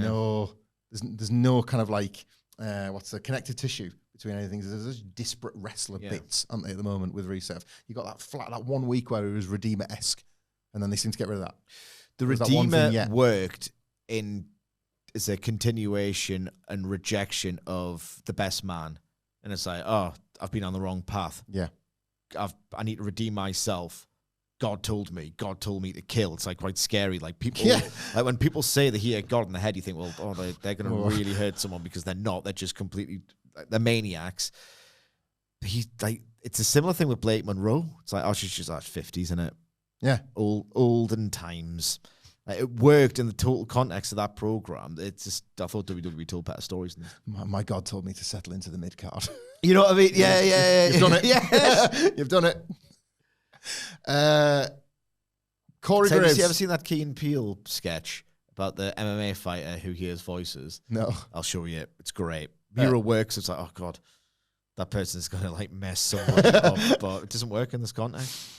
no kind of like, what's the connective tissue between anything. There's disparate wrestler bits, aren't they, at the moment with Rusev? You got that 1 week where he was Redeemer-esque, and then they seem to get rid of that. The Redeemer worked as a continuation and rejection of the best man. And it's like, oh, I've been on the wrong path. Yeah. I need to redeem myself. God told me to kill. It's like quite scary. Like people, like when people say they hear God in the head, you think, well, they're going to really hurt someone, because they're not. They're just completely, they're maniacs. He's like, it's a similar thing with Blake Monroe. It's like, oh, she's like 50s, isn't it? Yeah. Olden times. Like, it worked in the total context of that program. It's just, I thought WWE told better stories than this. My God told me to settle into the mid card. You know what I mean? Yeah. You've done it. Yes. You've done it. Corey Graves. Have you ever seen that Key and Peele sketch about the MMA fighter who hears voices? No. I'll show you. It's great. Miro works. It's like, oh God, that person's going to like mess someone up, but it doesn't work in this context.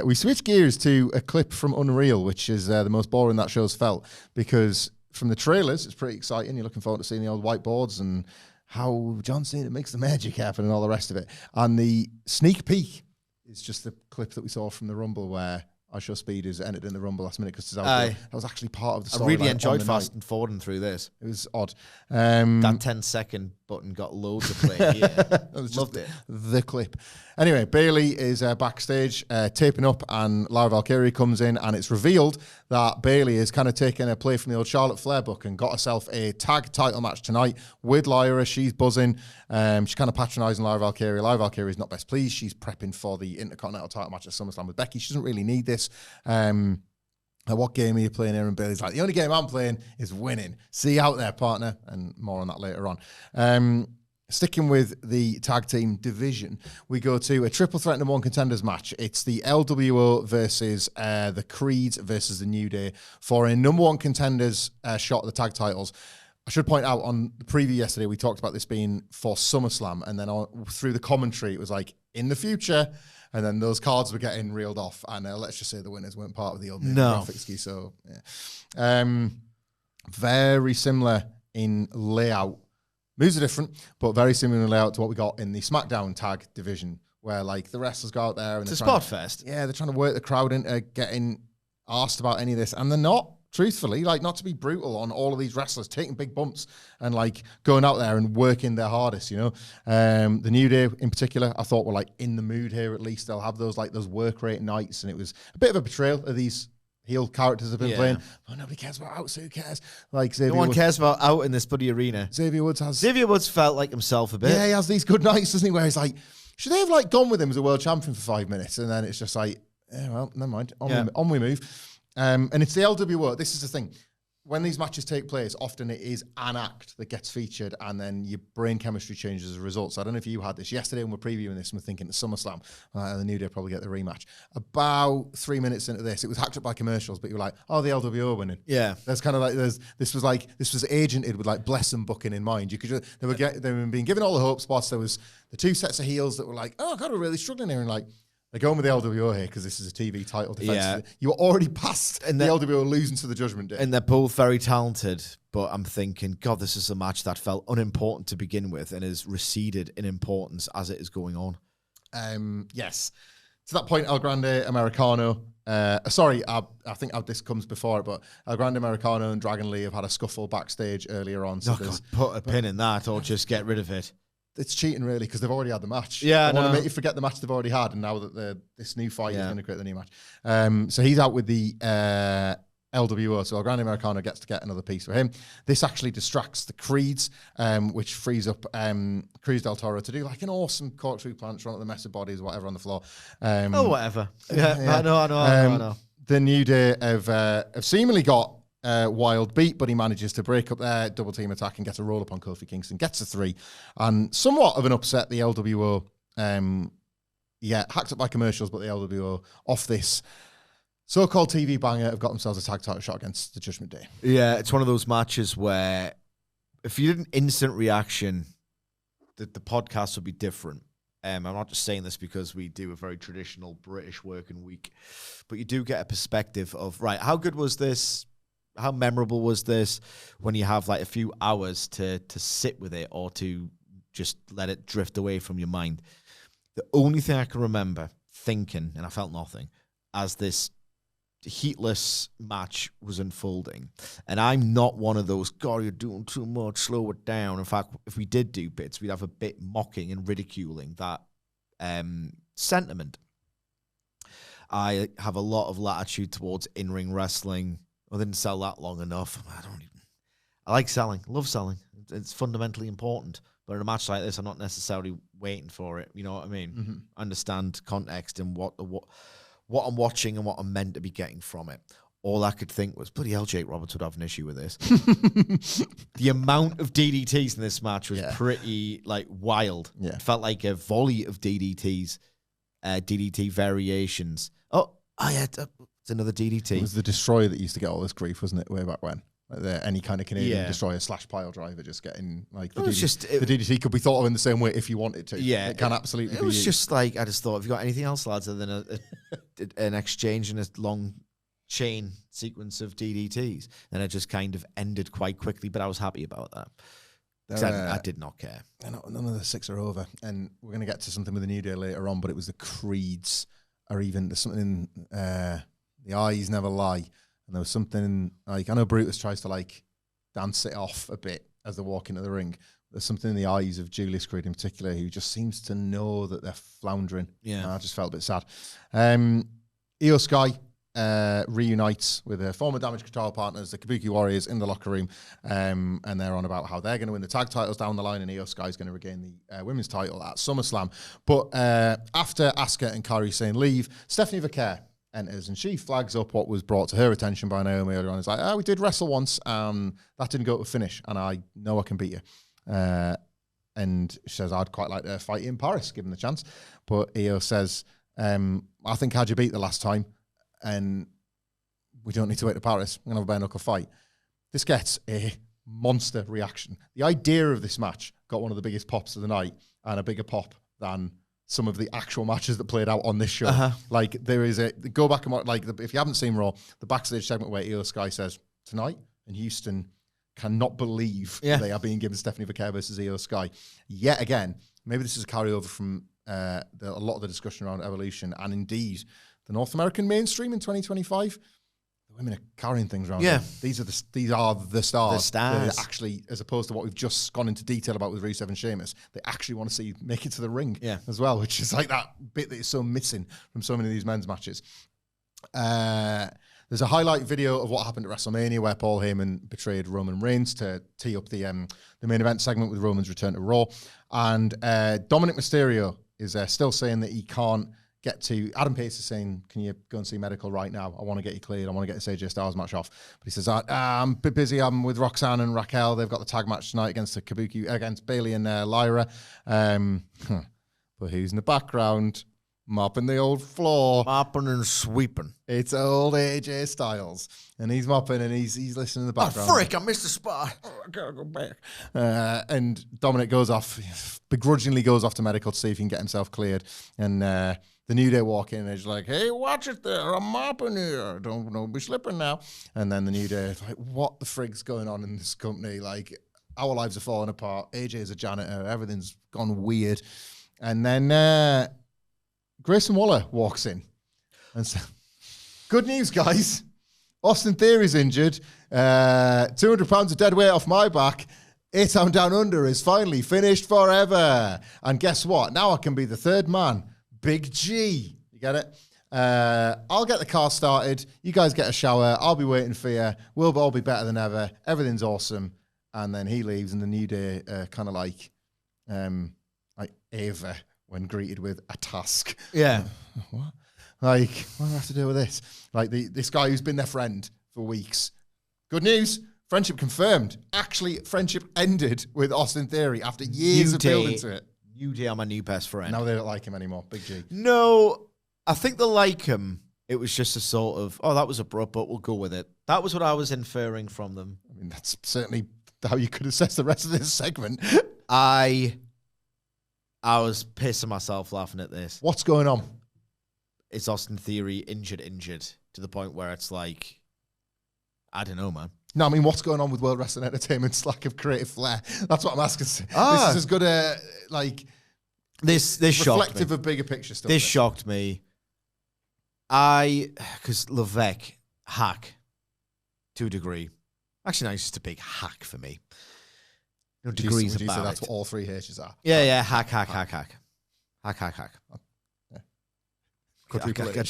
We switch gears to a clip from Unreal, which is the most boring that show's felt, because from the trailers, it's pretty exciting. You're looking forward to seeing the old whiteboards and how John Cena makes the magic happen and all the rest of it. And the sneak peek is just the clip that we saw from the Rumble where IYO SKY is entered in the Rumble last minute because that was actually part of the story. I really enjoyed fast forwarding through this. It was odd. That 10-second button got loads of play. Yeah, loved it. The clip. Anyway, Bayley is backstage taping up, and Lyra Valkyria comes in, and it's revealed that Bayley has kind of taken a play from the old Charlotte Flair book and got herself a tag title match tonight with Lyra. She's buzzing. She's kind of patronising Lyra Valkyria. Lyra Valkyria is not best pleased. She's prepping for the Intercontinental title match at SummerSlam with Becky. She doesn't really need this. What game are you playing here? And Bayley's like, the only game I'm playing is winning. See you out there, partner. And more on that later on. Sticking with the tag team division, we go to a triple threat number one contenders match. It's the LWO versus the Creeds versus the New Day for a number one contenders shot at the tag titles. I should point out, on the preview yesterday, we talked about this being for SummerSlam, and then through the commentary, it was like, in the future. And then those cards were getting reeled off, and let's just say the winners weren't part of the old graphics scheme. So, yeah. Very similar in layout. Moves are different, but very similar in layout to what we got in the SmackDown tag division, where like the wrestlers go out there and it's a spot fest. Yeah, they're trying to work the crowd into getting asked about any of this, and they're not. Truthfully, like, not to be brutal on all of these wrestlers taking big bumps and like going out there and working their hardest, you know. The New Day in particular, I thought were like in the mood here. At least they'll have those work rate nights, and it was a bit of a betrayal of these heel characters have been playing. Oh, nobody cares about Out, so who cares? Like Xavier No one cares about Out in this bloody arena. Xavier Woods felt like himself a bit. Yeah, he has these good nights, doesn't he? Where he's like, should they have like gone with him as a world champion for 5 minutes? And then it's just like, well, never mind. On we move. And it's the LWO. This is the thing. When these matches take place, often it is an act that gets featured and then your brain chemistry changes as a result. So I don't know if you had this yesterday when we're previewing this and we're thinking to SummerSlam, the New Day probably get the rematch. About 3 minutes into this, it was hacked up by commercials, but you were like, oh, the LWO winning. Yeah. There's kind of like, this was agented with like Bless and booking in mind. They were being given all the hope spots. There was the two sets of heels that were like, oh God, we're really struggling here. And like, they're going with the LWO here because this is a TV title defense. Yeah. You were already past the LWO losing to the Judgment Day. And they're both very talented, but I'm thinking, God, this is a match that felt unimportant to begin with and has receded in importance as it is going on. Yes. To that point, El Grande Americano. I think this comes before it, but El Grande Americano and Dragon Lee have had a scuffle backstage earlier on. So God, put a pin in that or just get rid of it. It's cheating, really, because they've already had the match. Yeah, I want to make you forget the match they've already had, and now that this new fight is going to create the new match. So he's out with the LWO, so El Grande Americano gets to get another piece for him. This actually distracts the Creeds, which frees up Cruz del Toro to do like an awesome corkscrew punch, run at the mess of bodies or whatever on the floor. Whatever. Yeah. I know. The New Day have seemingly got Wilde beat, but he manages to break up their double team attack and gets a roll up on Kofi Kingston, gets a 3, and somewhat of an upset. The LWO, hacked up by commercials, but the LWO off this so-called TV banger have got themselves a tag title shot against the Judgment Day. Yeah, it's one of those matches where if you did an instant reaction, the podcast would be different. I'm not just saying this because we do a very traditional British working week, but you do get a perspective of, right, how good was this? How memorable was this when you have like a few hours to sit with it or to just let it drift away from your mind? The only thing I can remember thinking, and I felt nothing, as this heatless match was unfolding. And I'm not one of those, God, you're doing too much, slow it down. In fact, if we did do bits, we'd have a bit mocking and ridiculing that sentiment. I have a lot of latitude towards in-ring wrestling. I didn't sell that long enough. I like selling. I love selling. It's fundamentally important. But in a match like this, I'm not necessarily waiting for it. You know what I mean? Mm-hmm. I understand context and what I'm watching and what I'm meant to be getting from it. All I could think was, bloody hell, Jake Roberts would have an issue with this. The amount of DDTs in this match was pretty wild. Yeah. It felt like a volley of DDTs, DDT variations. It's another DDT. It was the Destroyer that used to get all this grief, wasn't it, way back when? Like any kind of Canadian Destroyer / pile driver just getting like the DDT could be thought of in the same way if you wanted to. Yeah, it can absolutely. It was just like, I just thought, have you got anything else, lads, other than an exchange and a long chain sequence of DDTs? And it just kind of ended quite quickly, but I was happy about that. I did not care. None of the 6 are over, and we're going to get to something with the New Day later on. But it was the Creeds, or even there's something in the eyes never lie. And there was something like, I know Brutus tries to like dance it off a bit as they walk into the ring. There's something in the eyes of Julius Creed in particular who just seems to know that they're floundering. Yeah, I just felt a bit sad. IYO SKY reunites with their former Damage Control partners, the Kabuki Warriors, in the locker room, and they're on about how they're going to win the tag titles down the line, and IYO SKY is going to regain the women's title at SummerSlam. But after Asuka and Kairi Sane leave, Stephanie Vaquer enters, and she flags up what was brought to her attention by Naomi earlier on. It's like, we did wrestle once, that didn't go to finish, and I know I can beat you. And she says, I'd quite like to fight in Paris, given the chance. But IYO says, I think I had you beat the last time, and we don't need to wait to Paris. We're going to have a bare knuckle fight. This gets a monster reaction. The idea of this match got one of the biggest pops of the night, and a bigger pop than some of the actual matches that played out on this show. Uh-huh. Like, there is go back and watch, if you haven't seen Raw, the backstage segment where IYO SKY says, tonight in Houston, cannot believe they are being given Stephanie Vaquer versus IYO SKY. Yet again, maybe this is a carryover from a lot of the discussion around Evolution, and indeed the North American mainstream in 2025. The women are carrying things around. Yeah, these are the stars. The stars. Actually, as opposed to what we've just gone into detail about with Rusev and Sheamus, they actually want to see make it to the ring as well, which is like that bit that is so missing from so many of these men's matches. There's a highlight video of what happened at WrestleMania where Paul Heyman betrayed Roman Reigns to tee up the main event segment with Roman's return to Raw. And Dominik Mysterio is still saying that he can't get to... Adam Pearce is saying, can you go and see medical right now? I want to get you cleared. I want to get this AJ Styles match off. But he says, I'm a bit busy. I'm with Roxanne and Raquel. They've got the tag match tonight against Bayley and Lyra. But who's in the background? Mopping the old floor. Mopping and sweeping. It's old AJ Styles. And he's mopping and he's listening in the background. Oh, frick, I missed the spot. Oh, I gotta go back. And Dominik goes off, begrudgingly goes off to medical to see if he can get himself cleared. And the New Day walk in and he's like, hey, watch it there. I'm mopping here. Don't be slipping now. And then the New Day is like, what the frig's going on in this company? Like, our lives are falling apart. AJ's a janitor. Everything's gone weird. And then... Grayson Waller walks in and says, good news, guys. Austin Theory's injured. 200 pounds of dead weight off my back. 8 Town Down Under is finally finished forever. And guess what? Now I can be the third man. Big G. You get it? I'll get the car started. You guys get a shower. I'll be waiting for you. We'll all be better than ever. Everything's awesome. And then he leaves and the New Day kind of like Ava when greeted with a task. Yeah. What? Like, what do I have to do with this? Like, this guy who's been their friend for weeks. Good news. Friendship confirmed. Actually, friendship ended with Austin Theory after years of building to it. New Day are my new best friend. Now they don't like him anymore. Big G. No, I think they like him. It was just a sort of, that was abrupt, but we'll go with it. That was what I was inferring from them. I mean, that's certainly how you could assess the rest of this segment. I was pissing myself laughing at this. What's going on? Is Austin Theory injured to the point where it's like, I don't know, man. No, I mean, what's going on with World Wrestling Entertainment's lack of creative flair? That's what I'm asking. This is as good a, this reflective of bigger picture stuff. This shocked me. Because Levesque, hack, to a degree. Actually, no, he's just a big hack for me. No degrees would you about say that's it. what all three H's are? Yeah, hack. Hack. I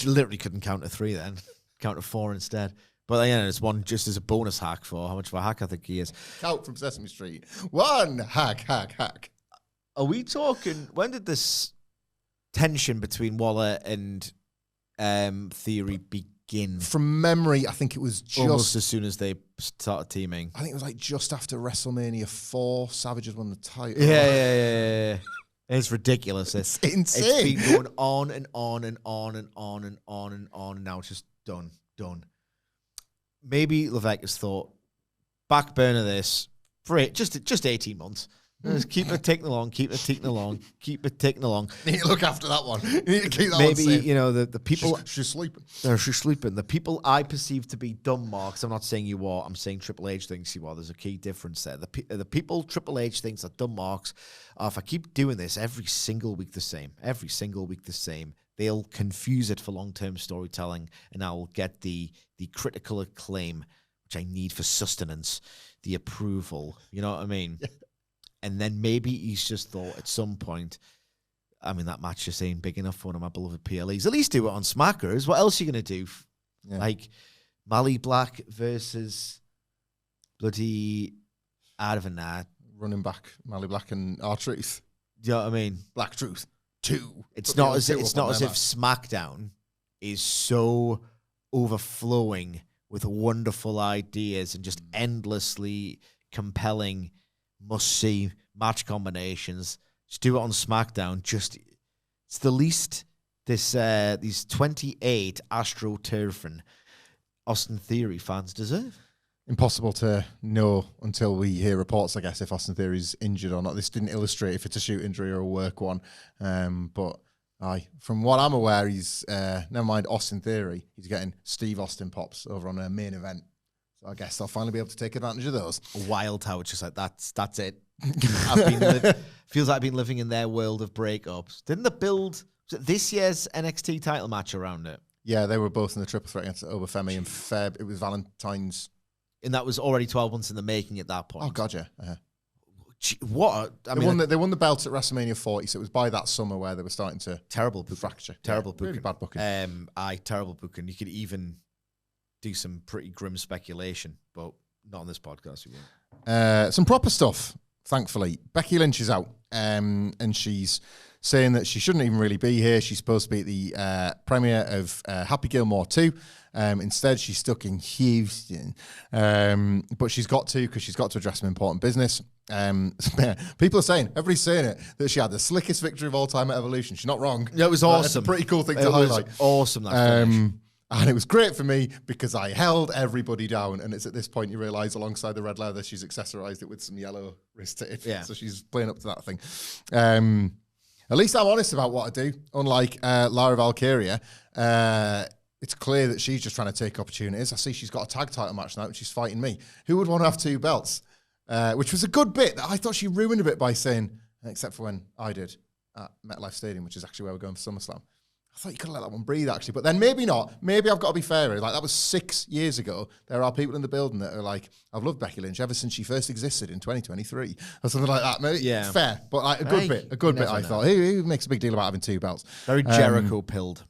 literally couldn't count to 3 then. Count to 4 instead. But yeah, it's one just as a bonus hack for how much of a hack I think he is. Count from Sesame Street. 1 hack. Are we talking, when did this tension between Waller and Theory begin? From memory, I think it was just... Almost as soon as they started teaming. I think it was like just after WrestleMania 4, Savage had won the title. Yeah. It's ridiculous. It's insane. It's been going on and on and on and on and on and on, and now it's just done. Maybe Levesque has thought, back burner this for just 18 months. Just keep it ticking along. You need to look after that one. You need to keep that Maybe, one safe. The people... She's sleeping. She's sleeping. The people I perceive to be dumb marks, I'm not saying you are, I'm saying Triple H thinks you are. There's a key difference there. The people Triple H thinks are dumb marks are, if I keep doing this every single week the same, they'll confuse it for long-term storytelling, and I will get the critical acclaim, which I need for sustenance, the approval. You know what I mean? Yeah. And then maybe he's just thought at some point, I mean, that match just ain't big enough for one of my beloved PLEs. At least do it on Smackers. What else are you going to do? Yeah. Like Mally Black versus bloody, I don't know. Running back Mally Black and R-Truth. Do you know what I mean? Black Truth 2. It's not as if SmackDown is so overflowing with wonderful ideas and just endlessly compelling must-see match combinations. Just do it on SmackDown. It's the least these 28 AstroTurfing Austin Theory fans deserve. Impossible to know until we hear reports, I guess, if Austin Theory's injured or not. This didn't illustrate if it's a shoot injury or a work one. But from what I'm aware, he's, never mind Austin Theory, he's getting Steve Austin pops over on a main event. So I guess I'll finally be able to take advantage of those. Wild how it's just like, that's it. Feels like I've been living in their world of breakups. Didn't they build this year's NXT title match around it? Yeah, they were both in the triple threat against Obafemi and Feb. It was Valentine's. And that was already 12 months in the making at that point. Oh, God, yeah. What? They won the belt at WrestleMania 40, so it was by that summer where they were starting to... Terrible fracture. Terrible booking. Really bad booking. Terrible booking. You could even... do some pretty grim speculation, but not on this podcast. We won't. Some proper stuff, thankfully. Becky Lynch is out, and she's saying that she shouldn't even really be here. She's supposed to be at the premiere of Happy Gilmore 2. Instead, she's stuck in Houston. But she's got to, because she's got to address some important business. People are saying, everybody's saying it, that she had the slickest victory of all time at Evolution. She's not wrong. Yeah, it was awesome. It's a pretty cool thing to highlight. Awesome, that finish. And it was great for me because I held everybody down. And it's at this point you realise, alongside the red leather, she's accessorised it with some yellow wrist tape. Yeah. So she's playing up to that thing. At least I'm honest about what I do. Unlike Lyra Valkyria, it's clear that she's just trying to take opportunities. I see she's got a tag title match now and she's fighting me. Who would want to have 2 belts? Which was a good bit. I thought she ruined a bit by saying, except for when I did at MetLife Stadium, which is actually where we're going for SummerSlam. I thought you could have let that one breathe, actually. But then maybe not. Maybe I've got to be fairer. Like, that was 6 years ago. There are people in the building that are like, I've loved Becky Lynch ever since she first existed in 2023. Or something like that. Maybe, yeah. Fair. But like, a good bit, I thought. Who makes a big deal about having 2 belts? Very Jericho-pilled.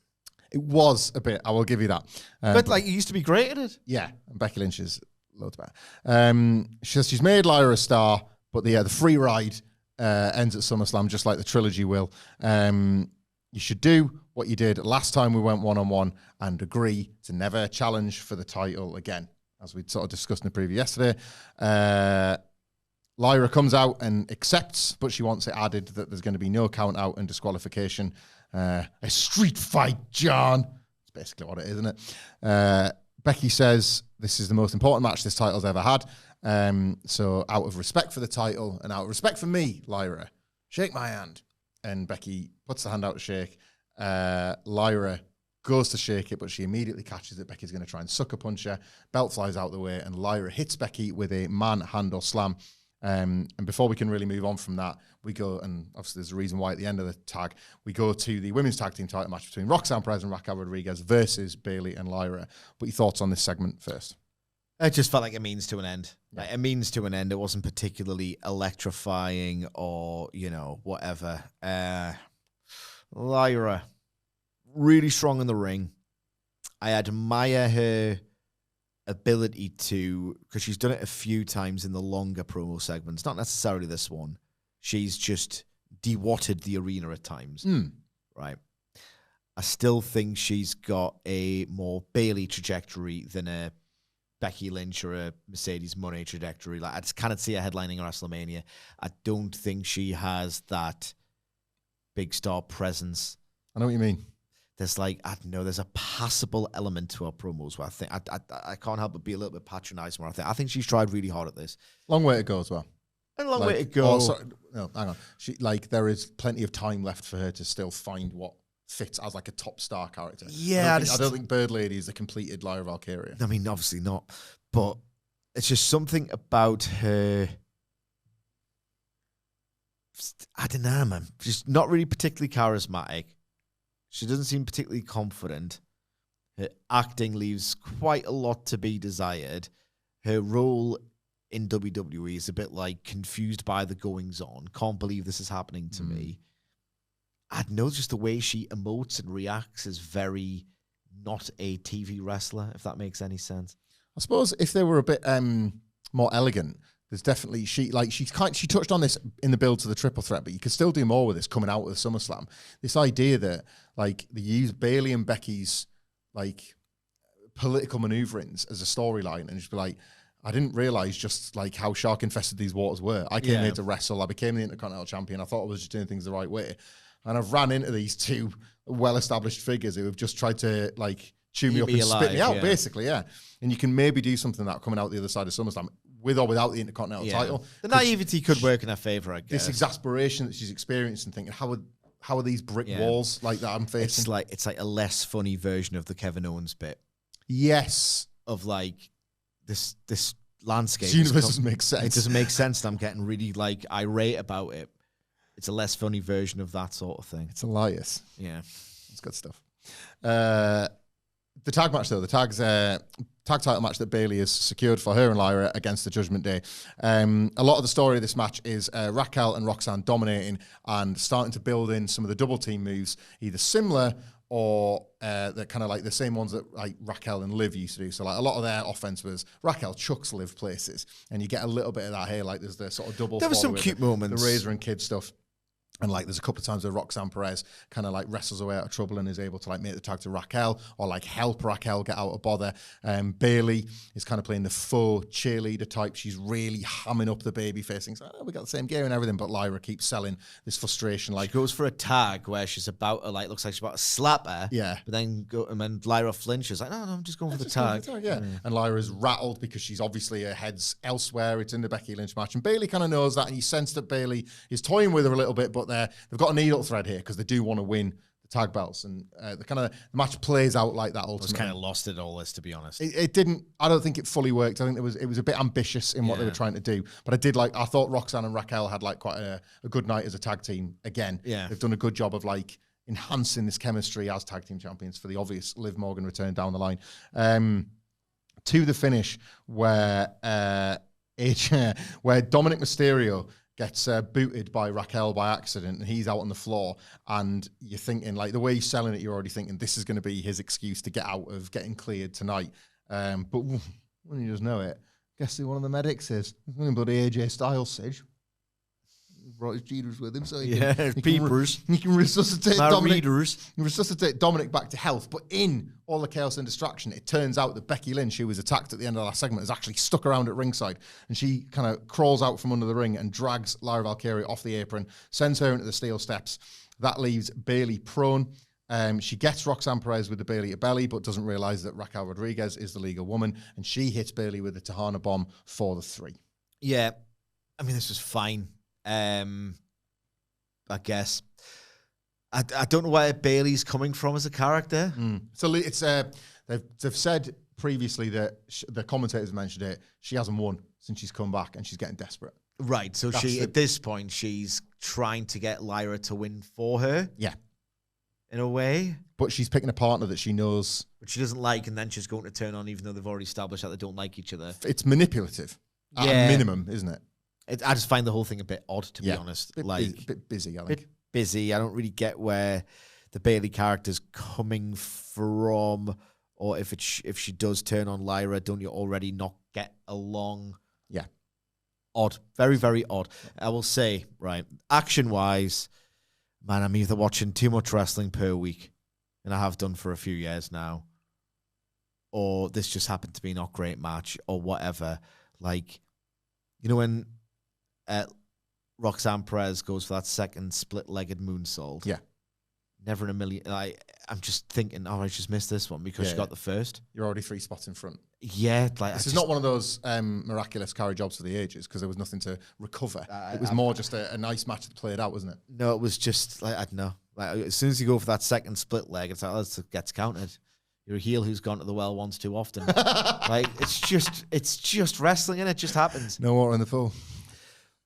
It was a bit. I will give you that. But like, it used to be great at it. Yeah. And Becky Lynch is loads better. She says she's made Lyra a star, but the free ride ends at SummerSlam, just like the trilogy will. You should do what you did last time we went one-on-one and agree to never challenge for the title again, as we sort of discussed in the preview yesterday. Lyra comes out and accepts, but she wants it added that there's going to be no count-out and disqualification. A street fight, John. That's basically what it is, isn't it? Becky says this is the most important match this title's ever had. So out of respect for the title and out of respect for me, Lyra, shake my hand. And Becky puts the hand out to shake. Lyra goes to shake it, but she immediately catches it. Becky's going to try and sucker punch her. Belt flies out the way, and Lyra hits Becky with a manhandle slam. And before we can really move on from that, we go, and obviously there's a reason why at the end of the tag, we go to the women's tag team title match between Roxanne Perez and Raquel Rodriguez versus Bayley and Lyra. But your thoughts on this segment first? It just felt like a means to an end. Like, a means to an end. It wasn't particularly electrifying or, whatever. Lyra, really strong in the ring. I admire her ability to, because she's done it a few times in the longer promo segments, not necessarily this one. She's just de-watted the arena at times. Right? I still think she's got a more Bayley trajectory than a Becky Lynch or a Mercedes Moné trajectory. Like, I just cannot see her headlining WrestleMania. I don't think she has that big star presence. I know what you mean. There's like, I don't know, there's a passable element to her promos where I think I can't help but be a little bit patronizing. Where I think she's tried really hard at this. Long way to go as well. And a long way to go. Oh, sorry, no, hang on. There is plenty of time left for her to still find what fits as like a top star character. Yeah, I don't think Bird Lady is the completed Lyra Valkyria. I mean, obviously not, but it's just something about her. I don't know, man. Just not really particularly charismatic. She doesn't seem particularly confident. Her acting leaves quite a lot to be desired. Her role in WWE is a bit like confused by the goings on. Can't believe this is happening to me. I know just the way she emotes and reacts is very not a TV wrestler, if that makes any sense. I suppose if they were a bit more elegant, there's definitely she touched on this in the build to the triple threat, but you could still do more with this coming out with SummerSlam. This idea that like they use Bayley and Becky's like political maneuverings as a storyline and just be like, I didn't realize just like how shark infested these waters were. I came here to wrestle. I became the Intercontinental Champion. I thought I was just doing things the right way. And I've ran into these 2 well-established figures who have just tried to like chew me up and spit me out, basically, And you can maybe do something that coming out the other side of SummerSlam, with or without the Intercontinental title. The naivety could work in her favor, I guess. This exasperation that she's experienced and thinking, how are these brick walls like that I'm facing? It's like a less funny version of the Kevin Owens bit. Yes. Of like this landscape. The universe doesn't make sense. It doesn't make sense, and I'm getting really like irate about it. It's a less funny version of that sort of thing. It's hilarious. Yeah. It's good stuff. The tag match, though, the tag title match that Bayley has secured for her and Lyra against the Judgment Day. A lot of the story of this match is Raquel and Roxanne dominating and starting to build in some of the double team moves, either similar or they're kind of like the same ones that like Raquel and Liv used to do. So like a lot of their offense was Raquel chucks Liv places, and you get a little bit of that here. Like there's the sort of double. There were some cute moments. The Razor and Kid stuff. And like, there's a couple of times where Roxanne Perez kind of like wrestles away out of trouble and is able to like make the tag to Raquel or like help Raquel get out of bother. Bayley is kind of playing the faux cheerleader type. She's really hamming up the baby facing. So we got the same gear and everything, but Lyra keeps selling this frustration. Like she goes for a tag where she's about to looks like she's about to slap her. Yeah. But then Lyra flinches like, no, I'm just going for the tag. And Lyra's rattled because she's obviously her head's elsewhere. It's in the Becky Lynch match. And Bayley kind of knows that. And you sense that Bayley is toying with her a little bit, but they've got a needle thread here because they do want to win the tag belts, and the match plays out like that. Ultimately, I was kind of lost at all this, to be honest. It didn't. I don't think it fully worked. I think it was a bit ambitious in what they were trying to do. But I thought Roxanne and Raquel had like quite a good night as a tag team. Again, they've done a good job of like enhancing this chemistry as tag team champions for the obvious Liv Morgan return down the line. To the finish where Dominik Mysterio gets booted by Raquel by accident, and he's out on the floor, and you're thinking, like, the way he's selling it, you're already thinking this is going to be his excuse to get out of getting cleared tonight. But when you just know it, guess who one of the medics is? Bloody AJ Styles, Sidge. Brought his cheaters with him, so he can resuscitate Dominik back to health. But in all the chaos and distraction, it turns out that Becky Lynch, who was attacked at the end of the last segment, is actually stuck around at ringside, and she kind of crawls out from under the ring and drags Lyra Valkyria off the apron, sends her into the steel steps. That leaves Bayley prone. She gets Roxanne Perez with the Bayley to belly, but doesn't realize that Raquel Rodriguez is the legal woman, and she hits Bayley with the Tahana bomb for the 3. Yeah, I mean, this was fine. I guess I don't know where Bayley's coming from as a character. So it's they've said previously that the commentators mentioned it. She hasn't won since she's come back, and she's getting desperate. Right. So at this point, she's trying to get Lyra to win for her. Yeah, in a way. But she's picking a partner that she knows, but she doesn't like, and then she's going to turn on, even though they've already established that they don't like each other. It's manipulative at a minimum, isn't it? I just find the whole thing a bit odd, to be honest. A bit busy, I think. Bit busy. I don't really get where the Bayley character's coming from, or if she does turn on Lyra, don't you already not get along? Yeah. Odd. Very, very odd. I will say, right, action-wise, man, I'm either watching too much wrestling per week, and I have done for a few years now, or this just happened to be not a great match, or whatever. Like, you know when Roxanne Perez goes for that second split-legged moonsault. Yeah. Never in a million. I'm just thinking, I just missed this one because she got the first. You're already 3 spots in front. Yeah. This is not one of those miraculous carry jobs for the ages because there was nothing to recover. It was more just a nice match that played out, wasn't it? No, it was just, I don't know. Like, as soon as you go for that second split leg, it's like, it gets counted. You're a heel who's gone to the well once too often. Like, it's just wrestling, and it just happens. No water in the pool.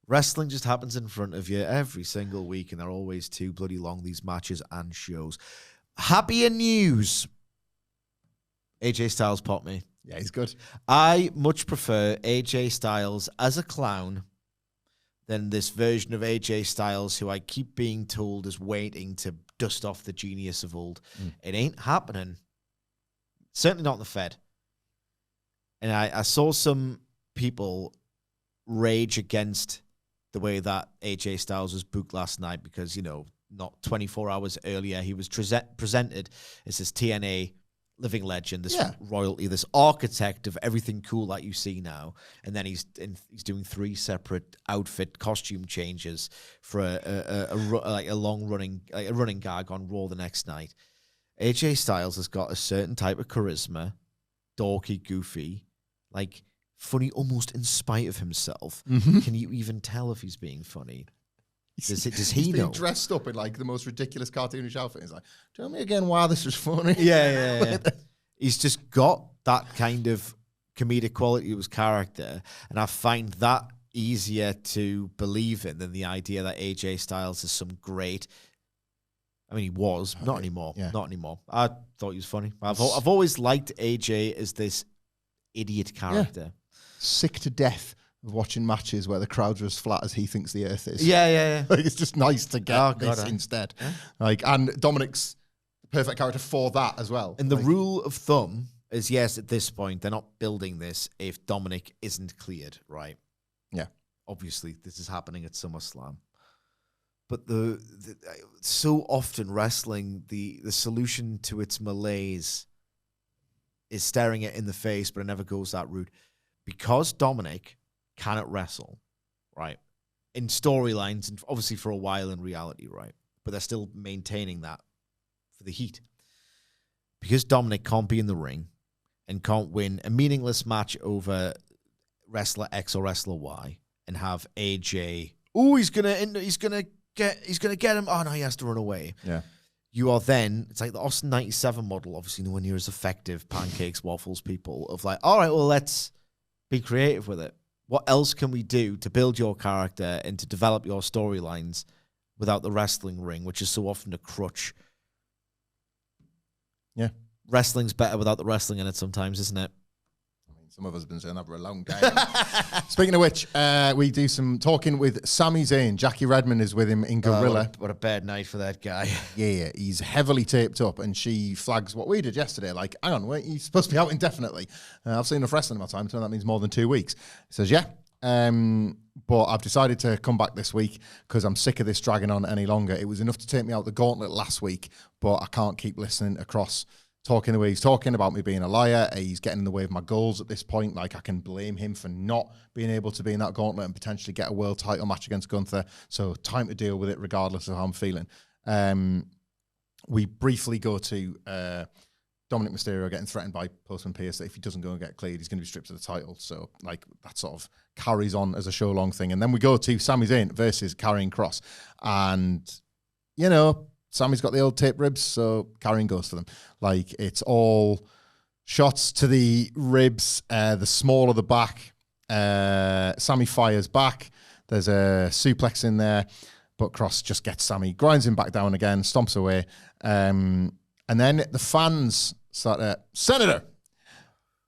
Wrestling just happens in front of you every single week, and they're always too bloody long, these matches and shows. Happier news. AJ Styles popped me. Yeah, he's good. I much prefer AJ Styles as a clown than this version of AJ Styles who I keep being told is waiting to dust off the genius of old. It ain't happening. Certainly not in the Fed. And I saw some people rage against the way that AJ Styles was booked last night because, not 24 hours earlier, he was presented as this TNA living legend, this royalty, this architect of everything cool that you see now. And then he's doing 3 separate outfit costume changes for a running gag on Raw the next night. AJ Styles has got a certain type of charisma, dorky, goofy, like funny almost in spite of himself. Can you even tell if he's being funny? Does he know? He's dressed up in like the most ridiculous cartoonish outfit. He's like, tell me again why this is funny. Yeah. He's just got that kind of comedic quality to his character, and I find that easier to believe in than the idea that AJ Styles is some great. I mean, he was not anymore. Yeah. Not anymore. I thought he was funny. I've always liked AJ as this idiot character. Sick to death of watching matches where the crowds are as flat as he thinks the earth is. Yeah. Like, it's just nice to get this instead. Yeah. And Dominik's perfect character for that as well. And the rule of thumb is, yes, at this point, they're not building this if Dominik isn't cleared, right? Yeah. Obviously, this is happening at SummerSlam. But the so often wrestling, the solution to its malaise is staring it in the face, but it never goes that route. Because Dominik cannot wrestle, right? In storylines, and obviously for a while in reality, right? But they're still maintaining that for the heat. Because Dominik can't be in the ring and can't win a meaningless match over wrestler X or wrestler Y and have AJ, he's gonna get him. Oh no, he has to run away. Yeah. You are then, it's like the Austin 97 model, obviously nowhere near as effective, pancakes, waffles, people, of like, all right, well, let's be creative with it. What else can we do to build your character and to develop your storylines without the wrestling ring, which is so often a crutch? Yeah. Wrestling's better without the wrestling in it sometimes, isn't it? Some of us have been saying that for a long time. Speaking of which, we do some talking with Sami Zayn. Jackie Redmond is with him in Gorilla. What a bad night for that guy. Yeah, he's heavily taped up, and she flags what we did yesterday. Like, hang on, wait, he's supposed to be out indefinitely. I've seen enough wrestling in my time, so that means more than 2 weeks. He says, yeah. But I've decided to come back this week because I'm sick of this dragging on any longer. It was enough to take me out the gauntlet last week, but I can't keep listening to Kross talking the way he's talking about me being a liar. He's getting in the way of my goals at this point. Like, I can blame him for not being able to be in that gauntlet and potentially get a world title match against Gunther. So time to deal with it regardless of how I'm feeling. We briefly go to Dominik Mysterio getting threatened by Postman Pierce that if he doesn't go and get cleared, he's going to be stripped of the title. So, like, that sort of carries on as a show-long thing. And then we go to Sami Zayn versus Karrion Kross. And, you know, Sammy's got the old tape ribs, so Karrion goes for them. Like, it's all shots to the ribs, the small of the back. Sami fires back. There's a suplex in there, but Kross just gets Sami, grinds him back down again, stomps away. And then the fans start to, Senator!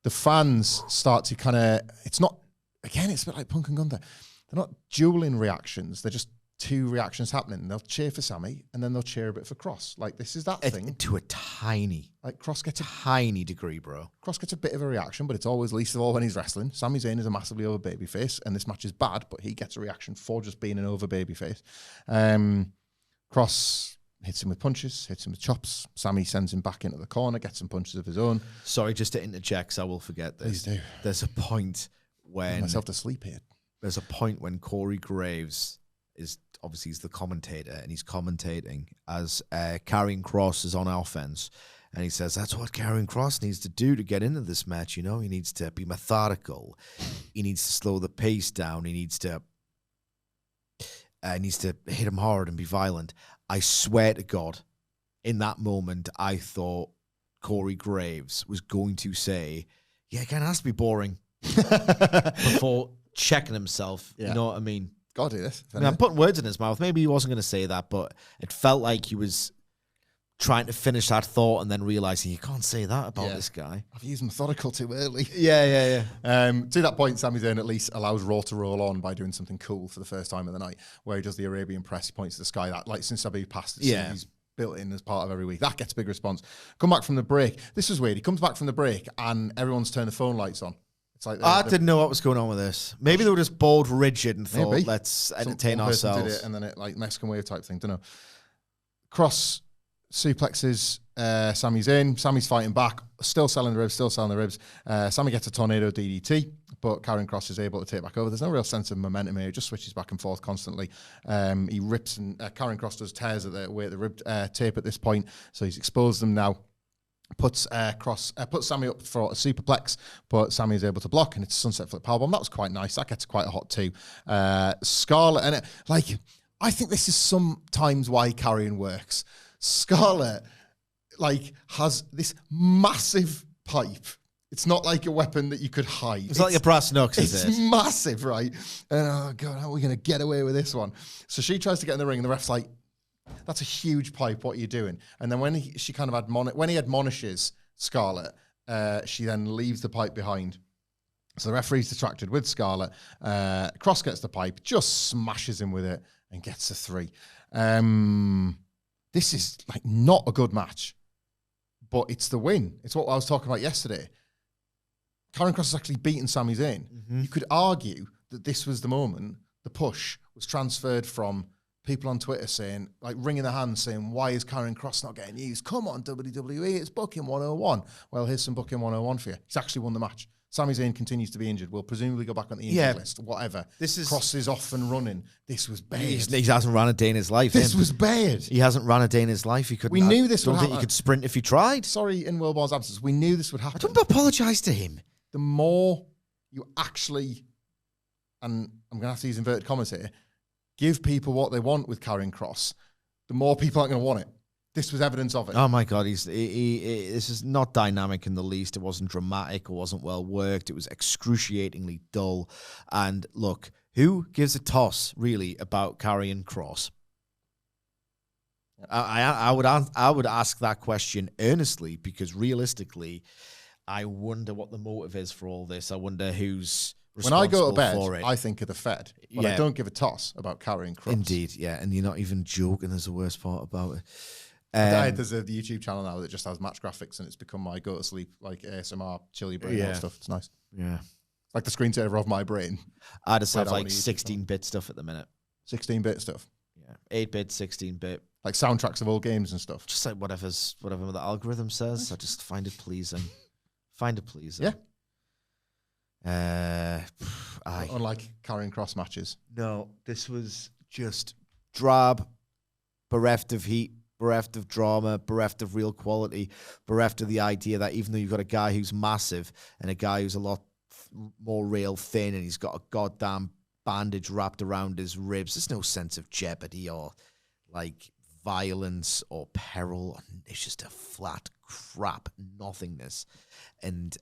The fans start to kind of, it's not, again, it's a bit like Punk and Gunther. They're not dueling reactions. They're just two reactions happening. They'll cheer for Sami, and then they'll cheer a bit for Kross. Like, this is that thing. To a tiny, like, Kross gets a tiny degree, bro. Kross gets a bit of a reaction, but it's always least of all when he's wrestling. Sami Zayn is a massively over babyface, and this match is bad, but he gets a reaction for just being an over babyface. Kross hits him with punches, hits him with chops. Sami sends him back into the corner, gets some punches of his own. Sorry, just to interject, 'cause I will forget this. Please do. There's a point when... Put myself to sleep here. There's a point when Corey Graves is... Obviously, he's the commentator, and he's commentating as Karrion Kross is on offense. And he says, that's what Karrion Kross needs to do to get into this match, you know? He needs to be methodical. He needs to slow the pace down. He needs to hit him hard and be violent. I swear to God, in that moment, I thought Corey Graves was going to say, yeah, it kind of has to be boring before checking himself. Yeah. You know what I mean? Gotta do this. I mean, I'm putting words in his mouth. Maybe he wasn't going to say that, but it felt like he was trying to finish that thought and then realizing you can't say that about this guy. I've used methodical too early. Yeah. To that point, Sami Zayn at least allows Raw to roll on by doing something cool for the first time of the night, where he does the Arabian press, he points to the sky. That, like, since Sabu passed, he's built in as part of every week. That gets a big response. Come back from the break. This is weird. He comes back from the break and everyone's turned the phone lights on. It's like I didn't know what was going on with this. Maybe they were just bored, rigid, and thought, let's entertain ourselves. Did it, and then it, like, Mexican wave type thing. Don't know. Kross suplexes Sami Zayn. Sami's fighting back, still selling the ribs. Sami gets a tornado DDT, but Karrion Kross is able to take back over. There's no real sense of momentum here. It just switches back and forth constantly. He rips, and Karrion Kross does tears at the rib tape at this point, so he's exposed them now. Puts Sami up for a superplex, but Sami is able to block, and it's a sunset flip powerbomb. That was quite nice. That gets quite a hot too. Scarlett, and I think this is sometimes why Karrion works. Scarlett, has this massive pipe. It's not like a weapon that you could hide. It's not like a brass knucks, is it? It's massive, right? And oh God, how are we going to get away with this one? So she tries to get in the ring, and the ref's like, that's a huge pipe. What are you doing? And then when he admonishes Scarlett, she then leaves the pipe behind. So the referee's distracted with Scarlett. Kross gets the pipe, just smashes him with it, and gets a 3. This is not a good match. but it's the win. It's what I was talking about yesterday. Karrion Kross has actually beaten Sami Zayn. Mm-hmm. You could argue that this was the moment the push was transferred from people on Twitter saying, like, wringing their hands saying, why is Karrion Kross not getting used? Come on, WWE, it's booking 101. Well, here's some booking 101 for you. He's actually won the match. Sami Zayn continues to be injured. We'll presumably go back on the injury list, whatever. Kross is off and running. This was bad. He hasn't run a day in his life. This was bad. He hasn't run a day in his life. He couldn't. We knew this would happen. I don't think he could sprint if he tried. Sorry, in Wilde's absence. We knew this would happen. I don't apologise to him. The more you actually, and I'm going to have to use inverted commas here, give people what they want with Karrion Kross, the more people aren't going to want it. This was evidence of it. Oh my God, this is not dynamic in the least. It wasn't dramatic. It wasn't well worked. It was excruciatingly dull. And look, who gives a toss really about Karrion Kross? I would ask that question earnestly, because realistically, I wonder what the motive is for all this. I wonder who's responsible when I go to bed, for it. I think of the Fed, but I don't give a toss about Karrion Kross. Indeed, yeah, and you're not even joking. There's the worst part about it. There's a YouTube channel now that just has match graphics, and it's become my go to sleep, like ASMR, chill your brain stuff. It's nice. Yeah, it's like the screensaver of my brain. I just have like 16-bit stuff at the minute. 16-bit stuff. Yeah, 8-bit, 16-bit. Like soundtracks of old games and stuff. Just like whatever the algorithm says. I just find it pleasing. Yeah. Unlike Karrion Kross matches. No, this was just drab, bereft of heat, bereft of drama, bereft of real quality, bereft of the idea that even though you've got a guy who's massive and a guy who's a lot more rail thin and he's got a goddamn bandage wrapped around his ribs, there's no sense of jeopardy or like violence or peril. It's just a flat crap nothingness. And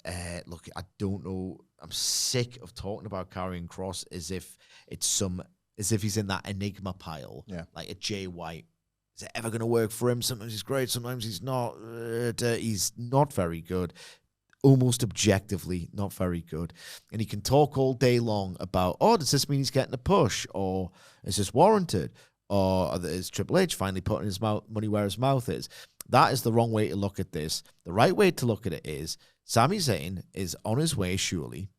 look, I don't know. I'm sick of talking about Karrion Kross as if he's in that enigma pile, like a Jay White. Is it ever going to work for him? Sometimes he's great, sometimes he's not. He's not very good. Almost objectively not very good. And he can talk all day long about, does this mean he's getting a push? Or is this warranted? Or is Triple H finally putting his money where his mouth is? That is the wrong way to look at this. The right way to look at it is Sami Zayn is on his way, surely,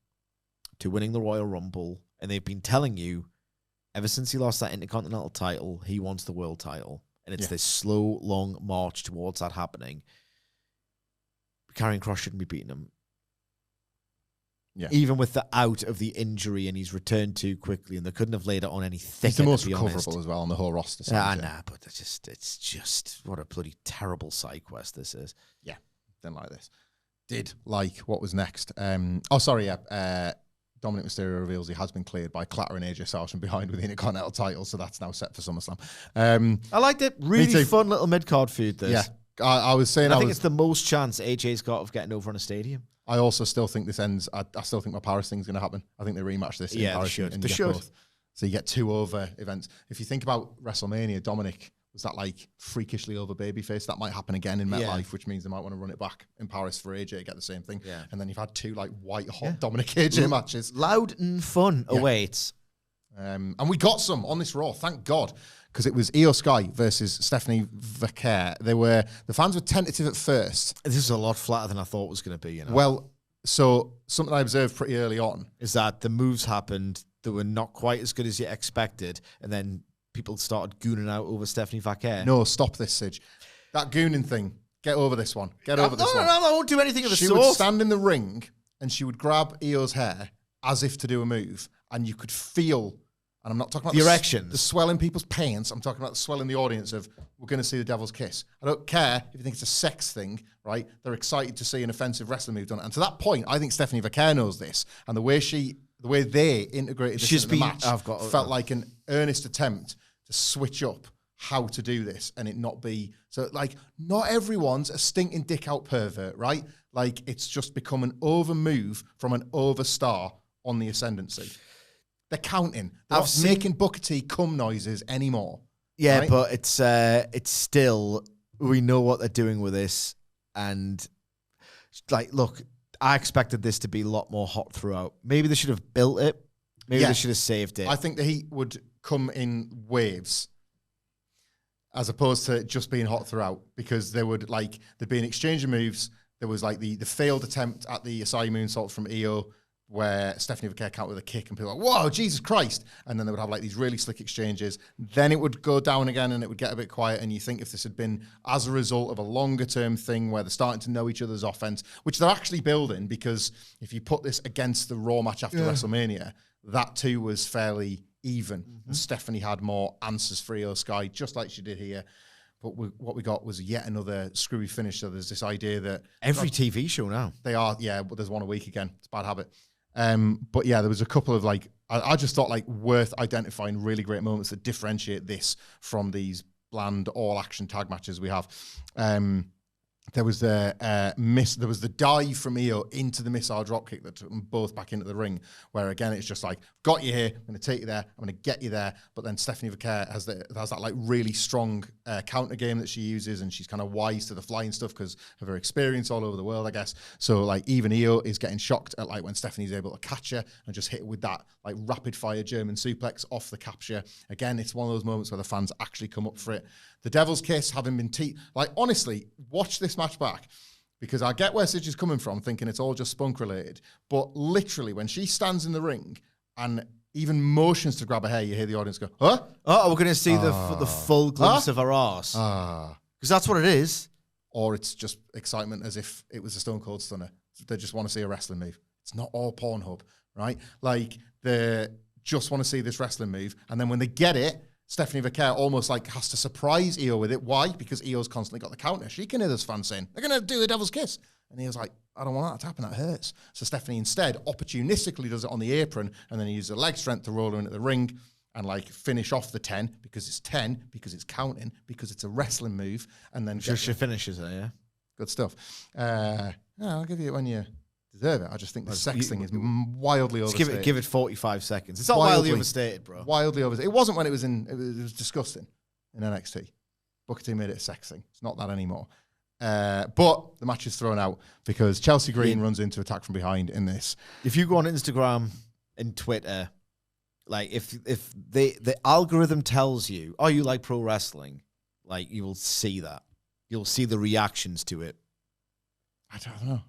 to winning the Royal Rumble. And they've been telling you, ever since he lost that Intercontinental title, he wants the world title. And it's this slow, long march towards that happening. Karrion Kross shouldn't be beating him. Yeah. Even with the out of the injury, and he's returned too quickly, and they couldn't have laid it on any thicker. He's the most recoverable as well on the whole roster. But it's just what a bloody terrible side quest this is. Yeah, didn't like this. Did like what was next. Dominik Mysterio reveals he has been cleared by clattering AJ Styles from behind with the Intercontinental title, so that's now set for SummerSlam. I liked it. Really fun little mid-card feud, this. Yeah. I was saying... I think it's the most chance AJ's got of getting over in a stadium. I also still think this ends... I still think my Paris thing's going to happen. I think they rematch this in Paris. They should. Both. So you get 2 over events. If you think about WrestleMania, Dominik was that like freakishly over babyface. That might happen again in MetLife, which means they might want to run it back in Paris for AJ to get the same thing. Yeah. And then you've had 2 like white hot Dominik AJ matches. Loud and fun awaits. And we got some on this Raw, thank God, because it was IYO SKY versus Stephanie Vaquer. The fans were tentative at first. This is a lot flatter than I thought it was going to be. Well, so something I observed pretty early on is that the moves happened that were not quite as good as you expected, and then people started gooning out over Stephanie Vaquer. No, stop this, Sidge. That gooning thing. Get over this one. Get over this one. No, I won't do anything of the sort. She would stand in the ring and she would grab IYO's hair as if to do a move, and you could feel. And I'm not talking about the erections, the swell in people's pants. I'm talking about the swell in the audience of, we're going to see the devil's kiss. I don't care if you think it's a sex thing, right? They're excited to see an offensive wrestling move done. And to that point, I think Stephanie Vaquer knows this. And the way they integrated this into the match felt like an earnest attempt to switch up how to do this and it not be... So, like, not everyone's a stinking dick out pervert, right? Like, it's just become an over move from an over star on the ascendancy. They're counting. They're not making Booker T cum noises anymore. Yeah, right? But it's still, we know what they're doing with this. And, like, look, I expected this to be a lot more hot throughout. Maybe they should have built it. Maybe they should have saved it. I think the heat would come in waves. as opposed to just being hot throughout, because there'd be an exchange of moves. There was like the failed attempt at the Asai moonsault from IYO, where Stephanie Vaquer countered with a kick and people were like, whoa, Jesus Christ. And then they would have like these really slick exchanges. Then it would go down again and it would get a bit quiet. And you think if this had been as a result of a longer term thing where they're starting to know each other's offense, which they're actually building, because if you put this against the Raw match after WrestleMania, that too was fairly even. And Stephanie had more answers for IYO SKY, just like she did here. But what we got was yet another screwy finish. So there's this idea that every TV show now, they are, but there's one a week again. It's a bad habit. But yeah, there was a couple of like, I just thought like worth identifying really great moments that differentiate this from these bland all action tag matches we have. There was the dive from IYO into the missile dropkick that took them both back into the ring, where again it's just like, got you here, I'm going to take you there, I'm going to get you there. But then Stephanie Vaquer has that like really strong counter game that she uses, and she's kind of wise to the flying stuff because of her experience all over the world, I guess. So like even IYO is getting shocked at like when Stephanie's able to catch her and just hit her with that like rapid fire German suplex off the capture. Again, it's one of those moments where the fans actually come up for it. The Devil's Kiss having been like honestly, watch this match back, because I get where Sidge is coming from, thinking it's all just spunk related. But literally, when she stands in the ring and even motions to grab her hair, you hear the audience go, huh? Oh, we're going to see the full glimpse of her arse. Because that's what it is. Or it's just excitement as if it was a Stone Cold Stunner. They just want to see a wrestling move. It's not all Pornhub, right? Like, they just want to see this wrestling move. And then when they get it, Stephanie Vaquer almost like has to surprise IYO with it. Why? Because IYO's constantly got the counter. She can hear those fans saying, they're going to do the Devil's Kiss. And IYO's like, I don't want that to happen. That hurts. So Stephanie instead opportunistically does it on the apron, and then he uses the leg strength to roll her into the ring and like finish off the 10 because it's 10, because it's counting, because it's a wrestling move. And then she finishes her, yeah. Good stuff. I'll give you it when you deserve it. I just think the sex thing is wildly overstated. Give it 45 seconds. It's not wildly overstated, bro. Wildly overstated. It wasn't when it was disgusting in NXT. Booker T made it a sex thing. It's not that anymore. But the match is thrown out because Chelsea Green runs into attack from behind in this. If you go on Instagram and Twitter, like if the algorithm tells you, oh, you like pro wrestling, like you will see that. You'll see the reactions to it. I don't know.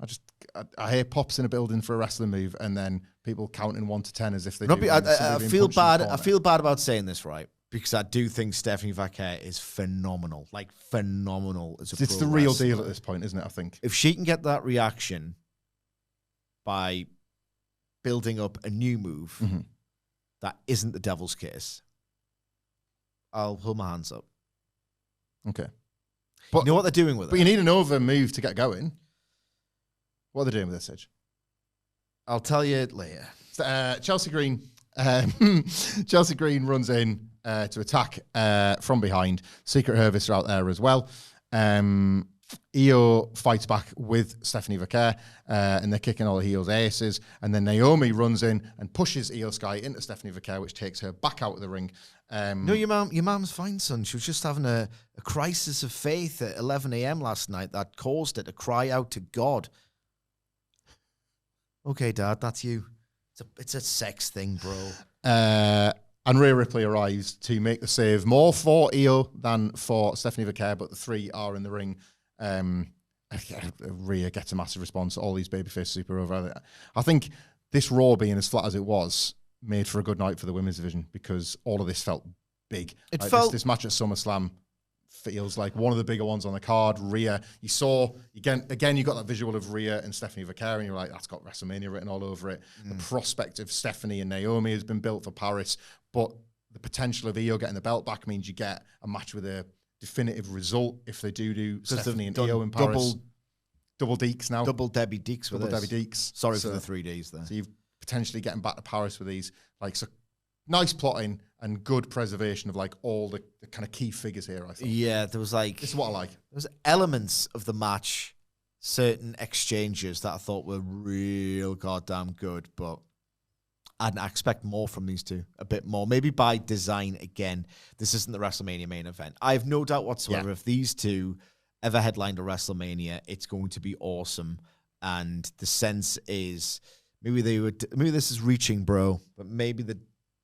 I hear pops in a building for a wrestling move, and then people counting 1 to 10 as if they do. I feel bad. I feel bad about saying this, right? Because I do think Stephanie Vaquer is phenomenal, like phenomenal as a pro It's the real deal at this point, isn't it? I think if she can get that reaction by building up a new move that isn't the Devil's Kiss, I'll hold my hands up. Okay, but you know what they're doing with it. But you need an over move to get going. What are they doing with this, Edge? I'll tell you later. Chelsea Green. Chelsea Green runs in to attack from behind. Secret Service are out there as well. IYO fights back with Stephanie Vaquer, and they're kicking all the heels' aces. And then Naomi runs in and pushes IYO SKY into Stephanie Vaquer, which takes her back out of the ring. No, your mum's fine, son. She was just having a crisis of faith at 11 a.m. last night that caused her to cry out to God. Okay, Dad, that's you. It's a sex thing, bro. And Rhea Ripley arrives to make the save more for IYO than for Stephanie Vaquer, but the three are in the ring. Rhea gets a massive response. All these babyface super over. I think this Raw being as flat as it was made for a good night for the women's division, because all of this felt big. It felt this match at SummerSlam feels like one of the bigger ones on the card. Rhea, you saw again, you got that visual of Rhea and Stephanie Vaquer, and you're like, that's got WrestleMania written all over it. The prospect of Stephanie and Naomi has been built for Paris, but the potential of IYO getting the belt back means you get a match with a definitive result if they do Stephanie and IYO in Paris. Double Deeks now. Double Debbie Deeks with Double Debbie Deeks. Sorry for the 3 days there. So you've potentially getting back to Paris with these. Like, so nice plotting and good preservation of like all the kind of key figures here, I think. Yeah, there was like... This is what I like. There was elements of the match, certain exchanges that I thought were real goddamn good, but I'd expect more from these two. A bit more. Maybe by design again. This isn't the WrestleMania main event. I have no doubt whatsoever if these two ever headlined a WrestleMania, it's going to be awesome. And the sense is... Maybe this is reaching, bro, but maybe the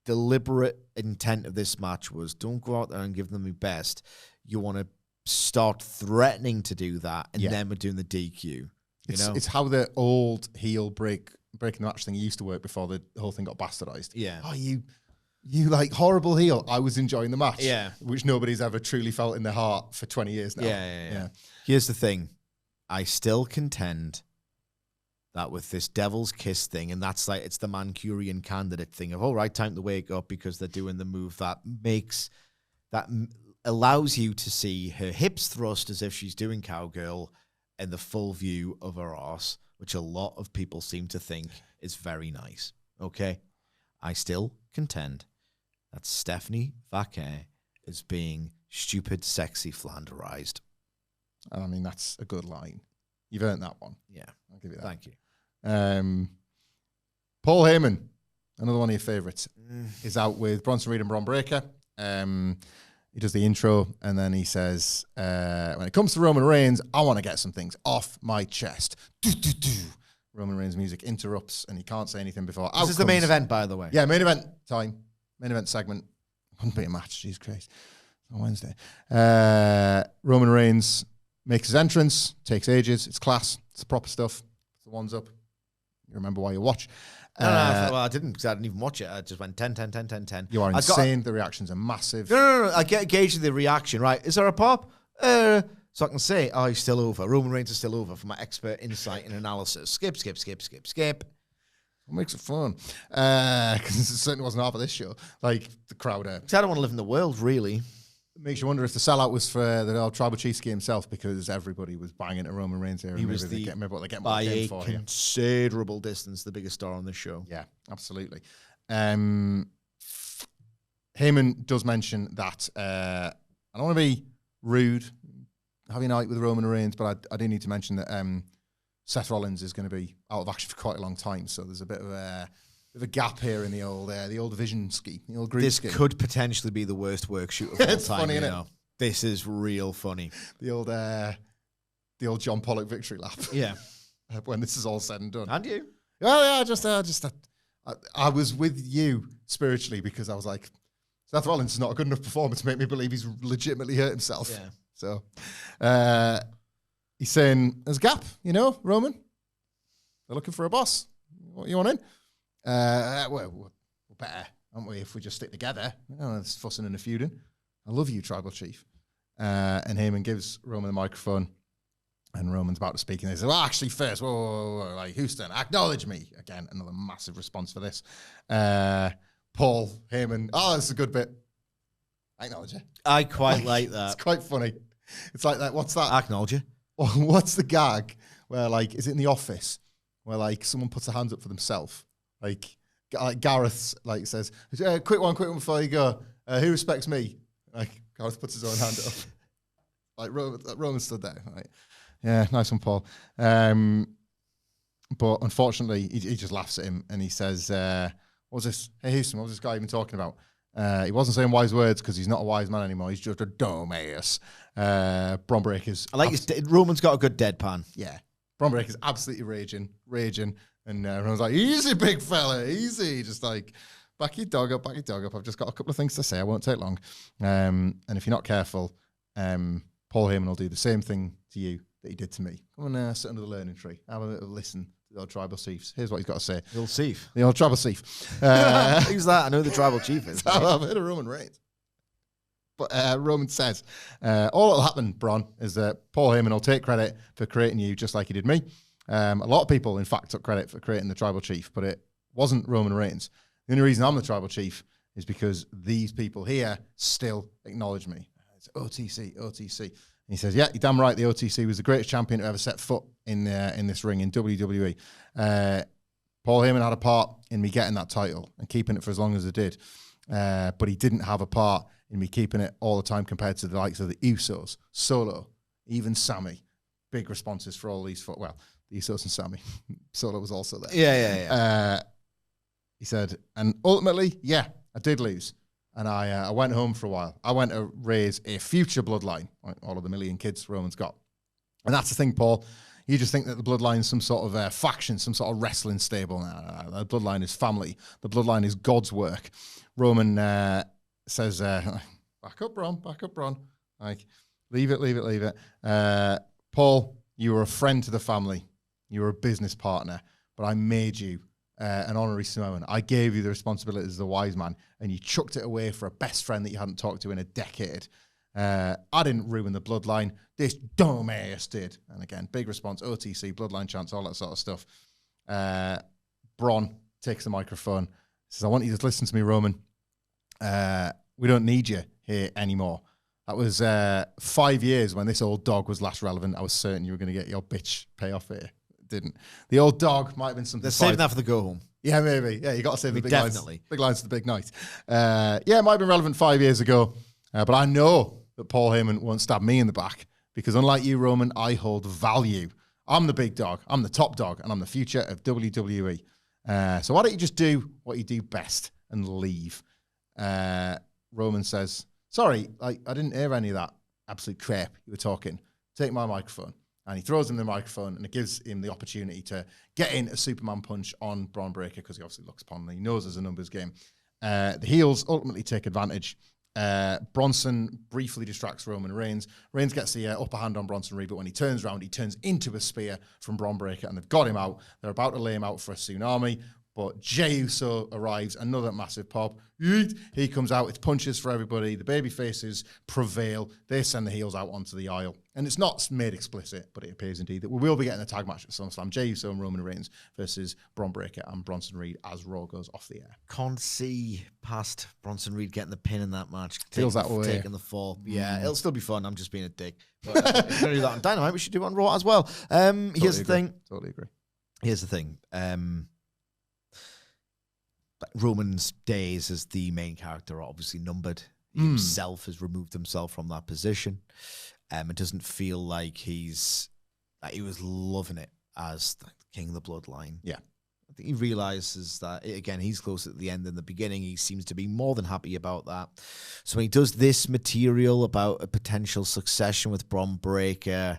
deliberate intent of this match was don't go out there and give them your best. You want to start threatening to do that, and then we're doing the DQ. It's how the old heel breaking the match thing used to work before the whole thing got bastardized. Yeah. Oh, you like horrible heel. I was enjoying the match. Yeah. Which nobody's ever truly felt in their heart for 20 years now. Yeah. Here's the thing. I still contend that with this devil's kiss thing, and that's like, it's the Mancurian candidate thing of, all right, time to wake up, because they're doing the move that allows you to see her hips thrust as if she's doing cowgirl and the full view of her arse, which a lot of people seem to think is very nice. Okay? I still contend that Stephanie Vaquer is being stupid, sexy, flanderized. And I mean, that's a good line. You've earned that one. Yeah. I'll give you that. Thank you. Paul Heyman, another one of your favourites, is out with Bronson Reed and Bron Breakker. He does the intro, and then he says, when it comes to Roman Reigns, I want to get some things off my chest. Roman Reigns' music interrupts, and he can't say anything before. This is the main event, by the way. Yeah, main event time. Main event segment. Wouldn't be a match. Jesus Christ. On Wednesday. Roman Reigns makes his entrance. Takes ages. It's class. It's the proper stuff. It's the ones up. You remember why you watch. No, I didn't, because I didn't even watch it. I just went 10, 10, 10, 10, 10. You are insane. The reactions are massive. No. I get gauged the reaction, right? Is there a pop? So I can say, oh, he's still over. Roman Reigns is still over for my expert insight and analysis. Skip. What makes it fun? Because it certainly wasn't half of this show. Like, the crowd. I don't want to live in the world, really. It makes you wonder if the sellout was for the old Tribal Chief himself, because everybody was banging at Roman Reigns here. He was by a considerable distance the biggest star on the show. Yeah, absolutely. Heyman does mention that, I don't want to be rude, having a night with Roman Reigns, but I do need to mention that Seth Rollins is going to be out of action for quite a long time, so there's a bit of a gap here in the old vision ski, the old Greek ski. This could potentially be the worst work shoot of all It's time. funny, isn't it? This is real funny. The old John Pollock victory lap. Yeah. When this is all said and done. And you? Oh yeah, I was with you spiritually, because I was like, Seth Rollins is not a good enough performer to make me believe he's legitimately hurt himself. Yeah. So he's saying there's a gap, Roman. They're looking for a boss. What you want in? We're better, aren't we, if we just stick together? There's fussing and a feuding. I love you, Tribal Chief. And Heyman gives Roman the microphone, and Roman's about to speak, and they say, well, actually, first, whoa, like, Houston, acknowledge me. Again, another massive response for this. Paul Heyman, this is a good bit. I acknowledge you. I quite like that. It's quite funny. It's like that. What's that? I acknowledge you. What's the gag where, like, is it in The Office where, like, someone puts their hands up for themselves? Like Gareth, like, says, quick one before you go. Who respects me? Like, Gareth puts his own hand up. Like, Roman stood there. Right? Yeah, nice one, Paul. But unfortunately, he just laughs at him, and he says, what was this? Hey, Houston, what was this guy even talking about? He wasn't saying wise words, because he's not a wise man anymore. He's just a dumbass. Bron Breakker's... I like Roman's got a good deadpan. Yeah. Bron Breakker's absolutely raging. And everyone's like, easy, big fella, easy. Just like, back your dog up. I've just got a couple of things to say. I won't take long. And if you're not careful, Paul Heyman will do the same thing to you that he did to me. Come and sit under the learning tree. Have a little listen to the old Tribal Chiefs. Here's what he's got to say. The old chief. The old Tribal Chief. Who's that? I know the Tribal Chief is. I've heard of Roman Reigns. But Roman says, all that'll happen, Bron, is that Paul Heyman will take credit for creating you just like he did me. A lot of people, in fact, took credit for creating the Tribal Chief, but it wasn't Roman Reigns. The only reason I'm the Tribal Chief is because these people here still acknowledge me. It's OTC. And he says, yeah, you're damn right, the OTC was the greatest champion to ever set foot in this ring in WWE. Paul Heyman had a part in me getting that title and keeping it for as long as it did. But he didn't have a part in me keeping it all the time compared to the likes of the Usos, Solo, even Sami. Big responses for all these, the Usos and Sami. Solo was also there. Yeah. He said, and ultimately, yeah, I did lose. And I went home for a while. I went to raise a future bloodline, like all of the million kids Roman's got. And that's the thing, Paul. You just think that the Bloodline is some sort of faction, some sort of wrestling stable. No. The Bloodline is family. The Bloodline is God's work. Roman says, back up, Braun. Like, leave it. Paul, you were a friend to the family. You were a business partner, but I made you an honorary Samoan. I gave you the responsibility as the wise man, and you chucked it away for a best friend that you hadn't talked to in a decade. I didn't ruin the Bloodline. This dumbass did. And again, big response, OTC, Bloodline chants, all that sort of stuff. Braun takes the microphone, says, I want you to listen to me, Roman. We don't need you here anymore. That was 5 years when this old dog was last relevant. I was certain you were going to get your bitch payoff here. Didn't. The old dog might have been something. They're saving that for the go home. Yeah, maybe. Yeah, you got to save the big lines. Definitely. Big lines to the big night. Yeah, it might have been relevant 5 years ago, but I know that Paul Heyman won't stab me in the back because unlike you, Roman, I hold value. I'm the big dog. I'm the top dog, and I'm the future of WWE. So why don't you just do what you do best and leave? Roman says, sorry, I didn't hear any of that absolute crap you were talking. Take my microphone. And he throws him the microphone, and it gives him the opportunity to get in a Superman punch on Braun Breaker because he obviously looks upon him. He knows there's a numbers game. The heels ultimately take advantage. Bronson briefly distracts Roman Reigns. Reigns gets the upper hand on Bronson Reed, but when he turns around, he turns into a spear from Braun Breaker, and they've got him out. They're about to lay him out for a tsunami, but Jey Uso arrives, another massive pop. He comes out, it's punches for everybody. The baby faces prevail. They send the heels out onto the aisle. And it's not made explicit, but it appears indeed that we will be getting a tag match at SummerSlam. Jey Uso and Roman Reigns versus Braun Breaker and Bronson Reed as Raw goes off the air. Can't see past Bronson Reed getting the pin in that match. Feels that way. Taking the fall. Yeah, it'll still be fun. I'm just being a dick. But if we're going to do that on Dynamite, we should do it on Raw as well. Here's the thing. Totally agree. Here's the thing. Roman's days as the main character are obviously numbered. He himself has removed himself from that position. It doesn't feel like he was loving it as the king of the bloodline. Yeah. I think he realizes that, again, he's close at the end than the beginning. He seems to be more than happy about that. So when he does this material about a potential succession with Braun Breaker,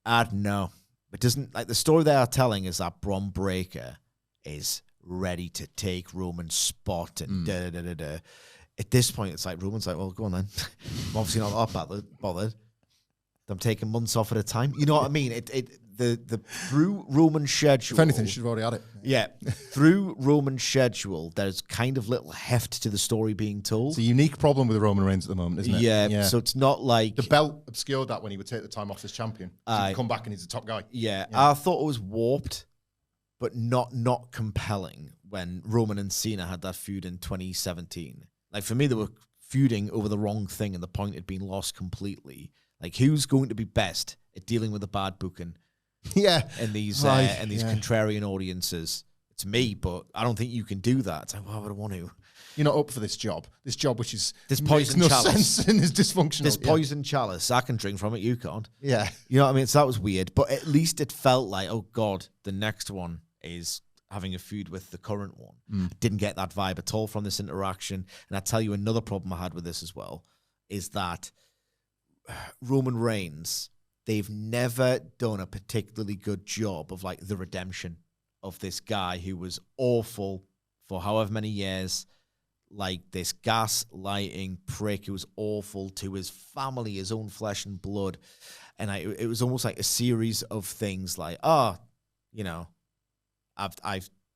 I don't know. It doesn't, like, the story they are telling is that Braun Breaker is ready to take Roman's spot and da-da-da-da-da. At this point, it's like, Roman's like, well, go on then. I'm obviously not that bothered. I'm taking months off at a time. You know what I mean? The through Roman schedule. If anything, should have already had it. Yeah. Through Roman schedule, there's kind of little heft to the story being told. It's a unique problem with Roman Reigns at the moment, isn't it? Yeah. So it's not like... The belt obscured that when he would take the time off as champion. He'd come back and he's the top guy. Yeah. I thought it was warped, but not compelling when Roman and Cena had that feud in 2017. Like, for me, they were feuding over the wrong thing, and the point had been lost completely. Like, who's going to be best at dealing with the bad booking? Yeah. And these contrarian audiences. It's me, but I don't think you can do that. It's like, why would I want to? You're not up for this job. This job which is this poison makes no chalice. sense and is dysfunctional. This poison chalice. I can drink from it, you can't. Yeah. You know what I mean? So that was weird. But at least it felt like, oh, God, the next one is having a feud with the current one. Didn't get that vibe at all from this interaction. And I tell you, another problem I had with this as well is that Roman Reigns, they've never done a particularly good job of, like, the redemption of this guy who was awful for however many years, like this gaslighting prick who was awful to his family, his own flesh and blood. And it was almost like a series of things like, I've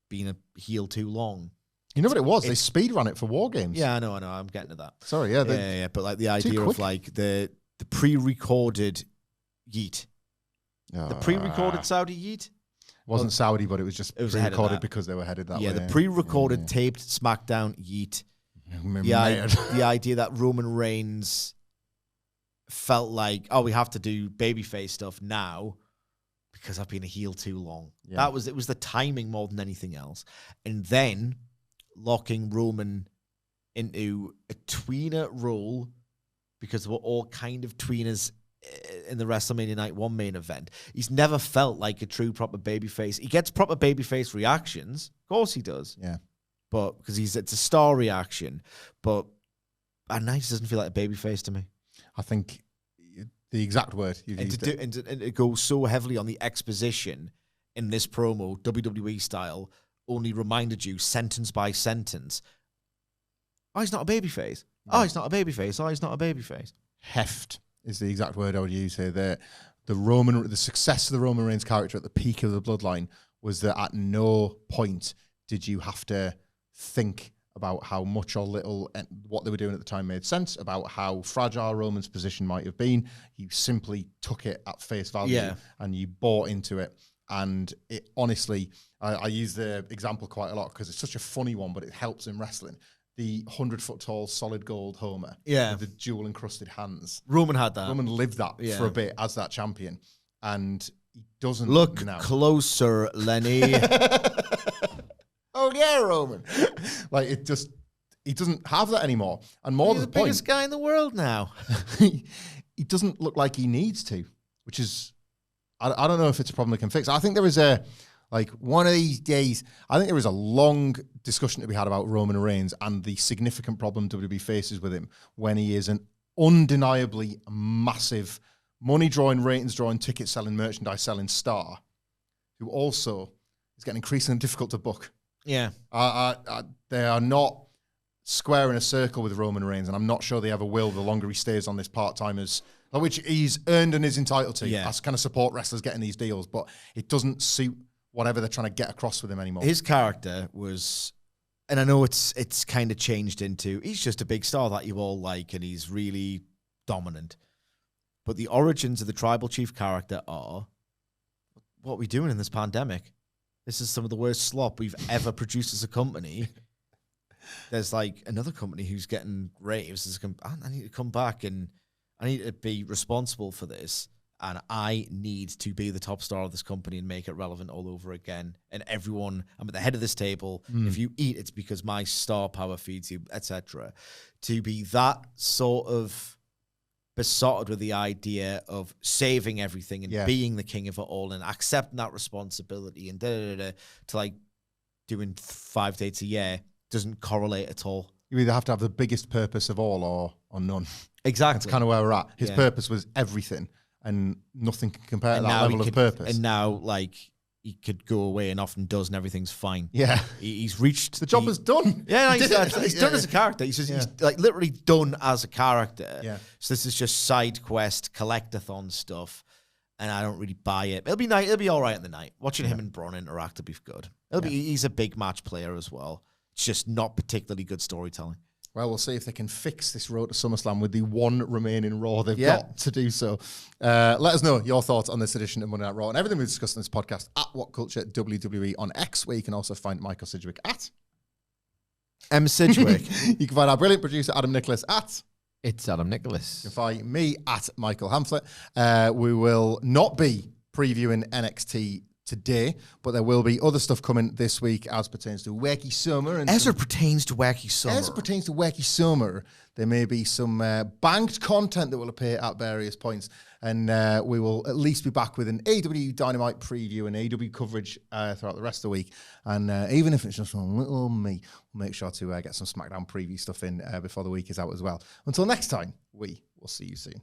been a heel too long. You know what it was? They speed ran it for War Games. Yeah, I know. I'm getting to that. Sorry, yeah. Yeah. But, like, the idea of, like, the pre-recorded yeet. The pre-recorded Saudi yeet? Wasn't Saudi, but it was just pre-recorded because they were headed that way. Yeah, the pre-recorded taped SmackDown yeet. The idea that Roman Reigns felt like, we have to do babyface stuff now because I've been a heel too long. Yeah. It was the timing more than anything else. And then locking Roman into a tweener role because we're all kind of tweeners in the WrestleMania Night 1 main event. He's never felt like a true proper babyface. He gets proper babyface reactions. Of course he does. Yeah. But because it's a star reaction. But at night, he doesn't feel like a babyface to me. I think the exact word you've used. And it goes so heavily on the exposition in this promo, WWE style, only reminded you sentence by sentence. Oh, he's not a babyface. Oh, he's not a babyface. Oh, he's not a babyface. Heft is the exact word I would use here. The success of the Roman Reigns character at the peak of the bloodline was that at no point did you have to think about how much or little and what they were doing at the time made sense, about how fragile Roman's position might have been. You simply took it at face value and you bought into it. And it honestly, I use the example quite a lot because it's such a funny one, but it helps in wrestling. The 100-foot-tall solid gold Homer with the jewel-encrusted hands. Roman had that. Roman lived that for a bit as that champion. And he doesn't look now. Closer, Lenny. Oh yeah, Roman. Like he doesn't have that anymore. And more to the point, the biggest guy in the world now. he doesn't look like he needs to, which is, I don't know if it's a problem we can fix. I think there is one of these days, I think there is a long discussion to be had about Roman Reigns and the significant problem WWE faces with him when he is an undeniably massive money-drawing, ratings-drawing, ticket-selling, merchandise-selling star who also is getting increasingly difficult to book. Yeah. They are not square in a circle with Roman Reigns, and I'm not sure they ever will the longer he stays on this part-timers, which he's earned and is entitled to as kind of support wrestlers getting these deals, but it doesn't suit whatever they're trying to get across with him anymore. His character was, and I know it's kind of changed into, he's just a big star that you all like, and he's really dominant. But the origins of the tribal chief character are, what are we doing in this pandemic? This is some of the worst slop we've ever produced as a company. There's like another company who's getting raves. I need to come back and I need to be responsible for this. And I need to be the top star of this company and make it relevant all over again. And everyone, I'm at the head of this table. If you eat, it's because my star power feeds you, etc. To be that sort of besotted with the idea of saving everything and being the king of it all and accepting that responsibility and to like doing 5 dates a year doesn't correlate at all. You either have to have the biggest purpose of all or none. Exactly. That's kind of where we're at. His purpose was everything, and nothing can compare to that level of purpose. And now, like, he could go away and often does, and everything's fine. Yeah. He's reached... The job is done. Yeah, he's done as a character. He's like literally done as a character. Yeah. So this is just side quest, collectathon stuff, and I don't really buy it. It'll be nice. It'll be all right in the night. Watching him and Braun interact will be good. He's a big match player as well. It's just not particularly good storytelling. Well, we'll see if they can fix this road to SummerSlam with the one remaining Raw they've got to do so. Let us know your thoughts on this edition of Monday Night Raw and everything we've discussed in this podcast at WhatCulture WWE on X, where you can also find Michael Sidgwick at M. Sidgwick. You can find our brilliant producer Adam Nicholas at It's Adam Nicholas. You can find me at Michael Hamflett. We will not be previewing NXT today, but there will be other stuff coming this week as pertains to Wacky Summer. And as it pertains to Wacky Summer. As it pertains to Wacky Summer, there may be some banked content that will appear at various points, and we will at least be back with an AEW Dynamite preview and AEW coverage throughout the rest of the week. And even if it's just a little me, we'll make sure to get some SmackDown preview stuff in before the week is out as well. Until next time, we will see you soon.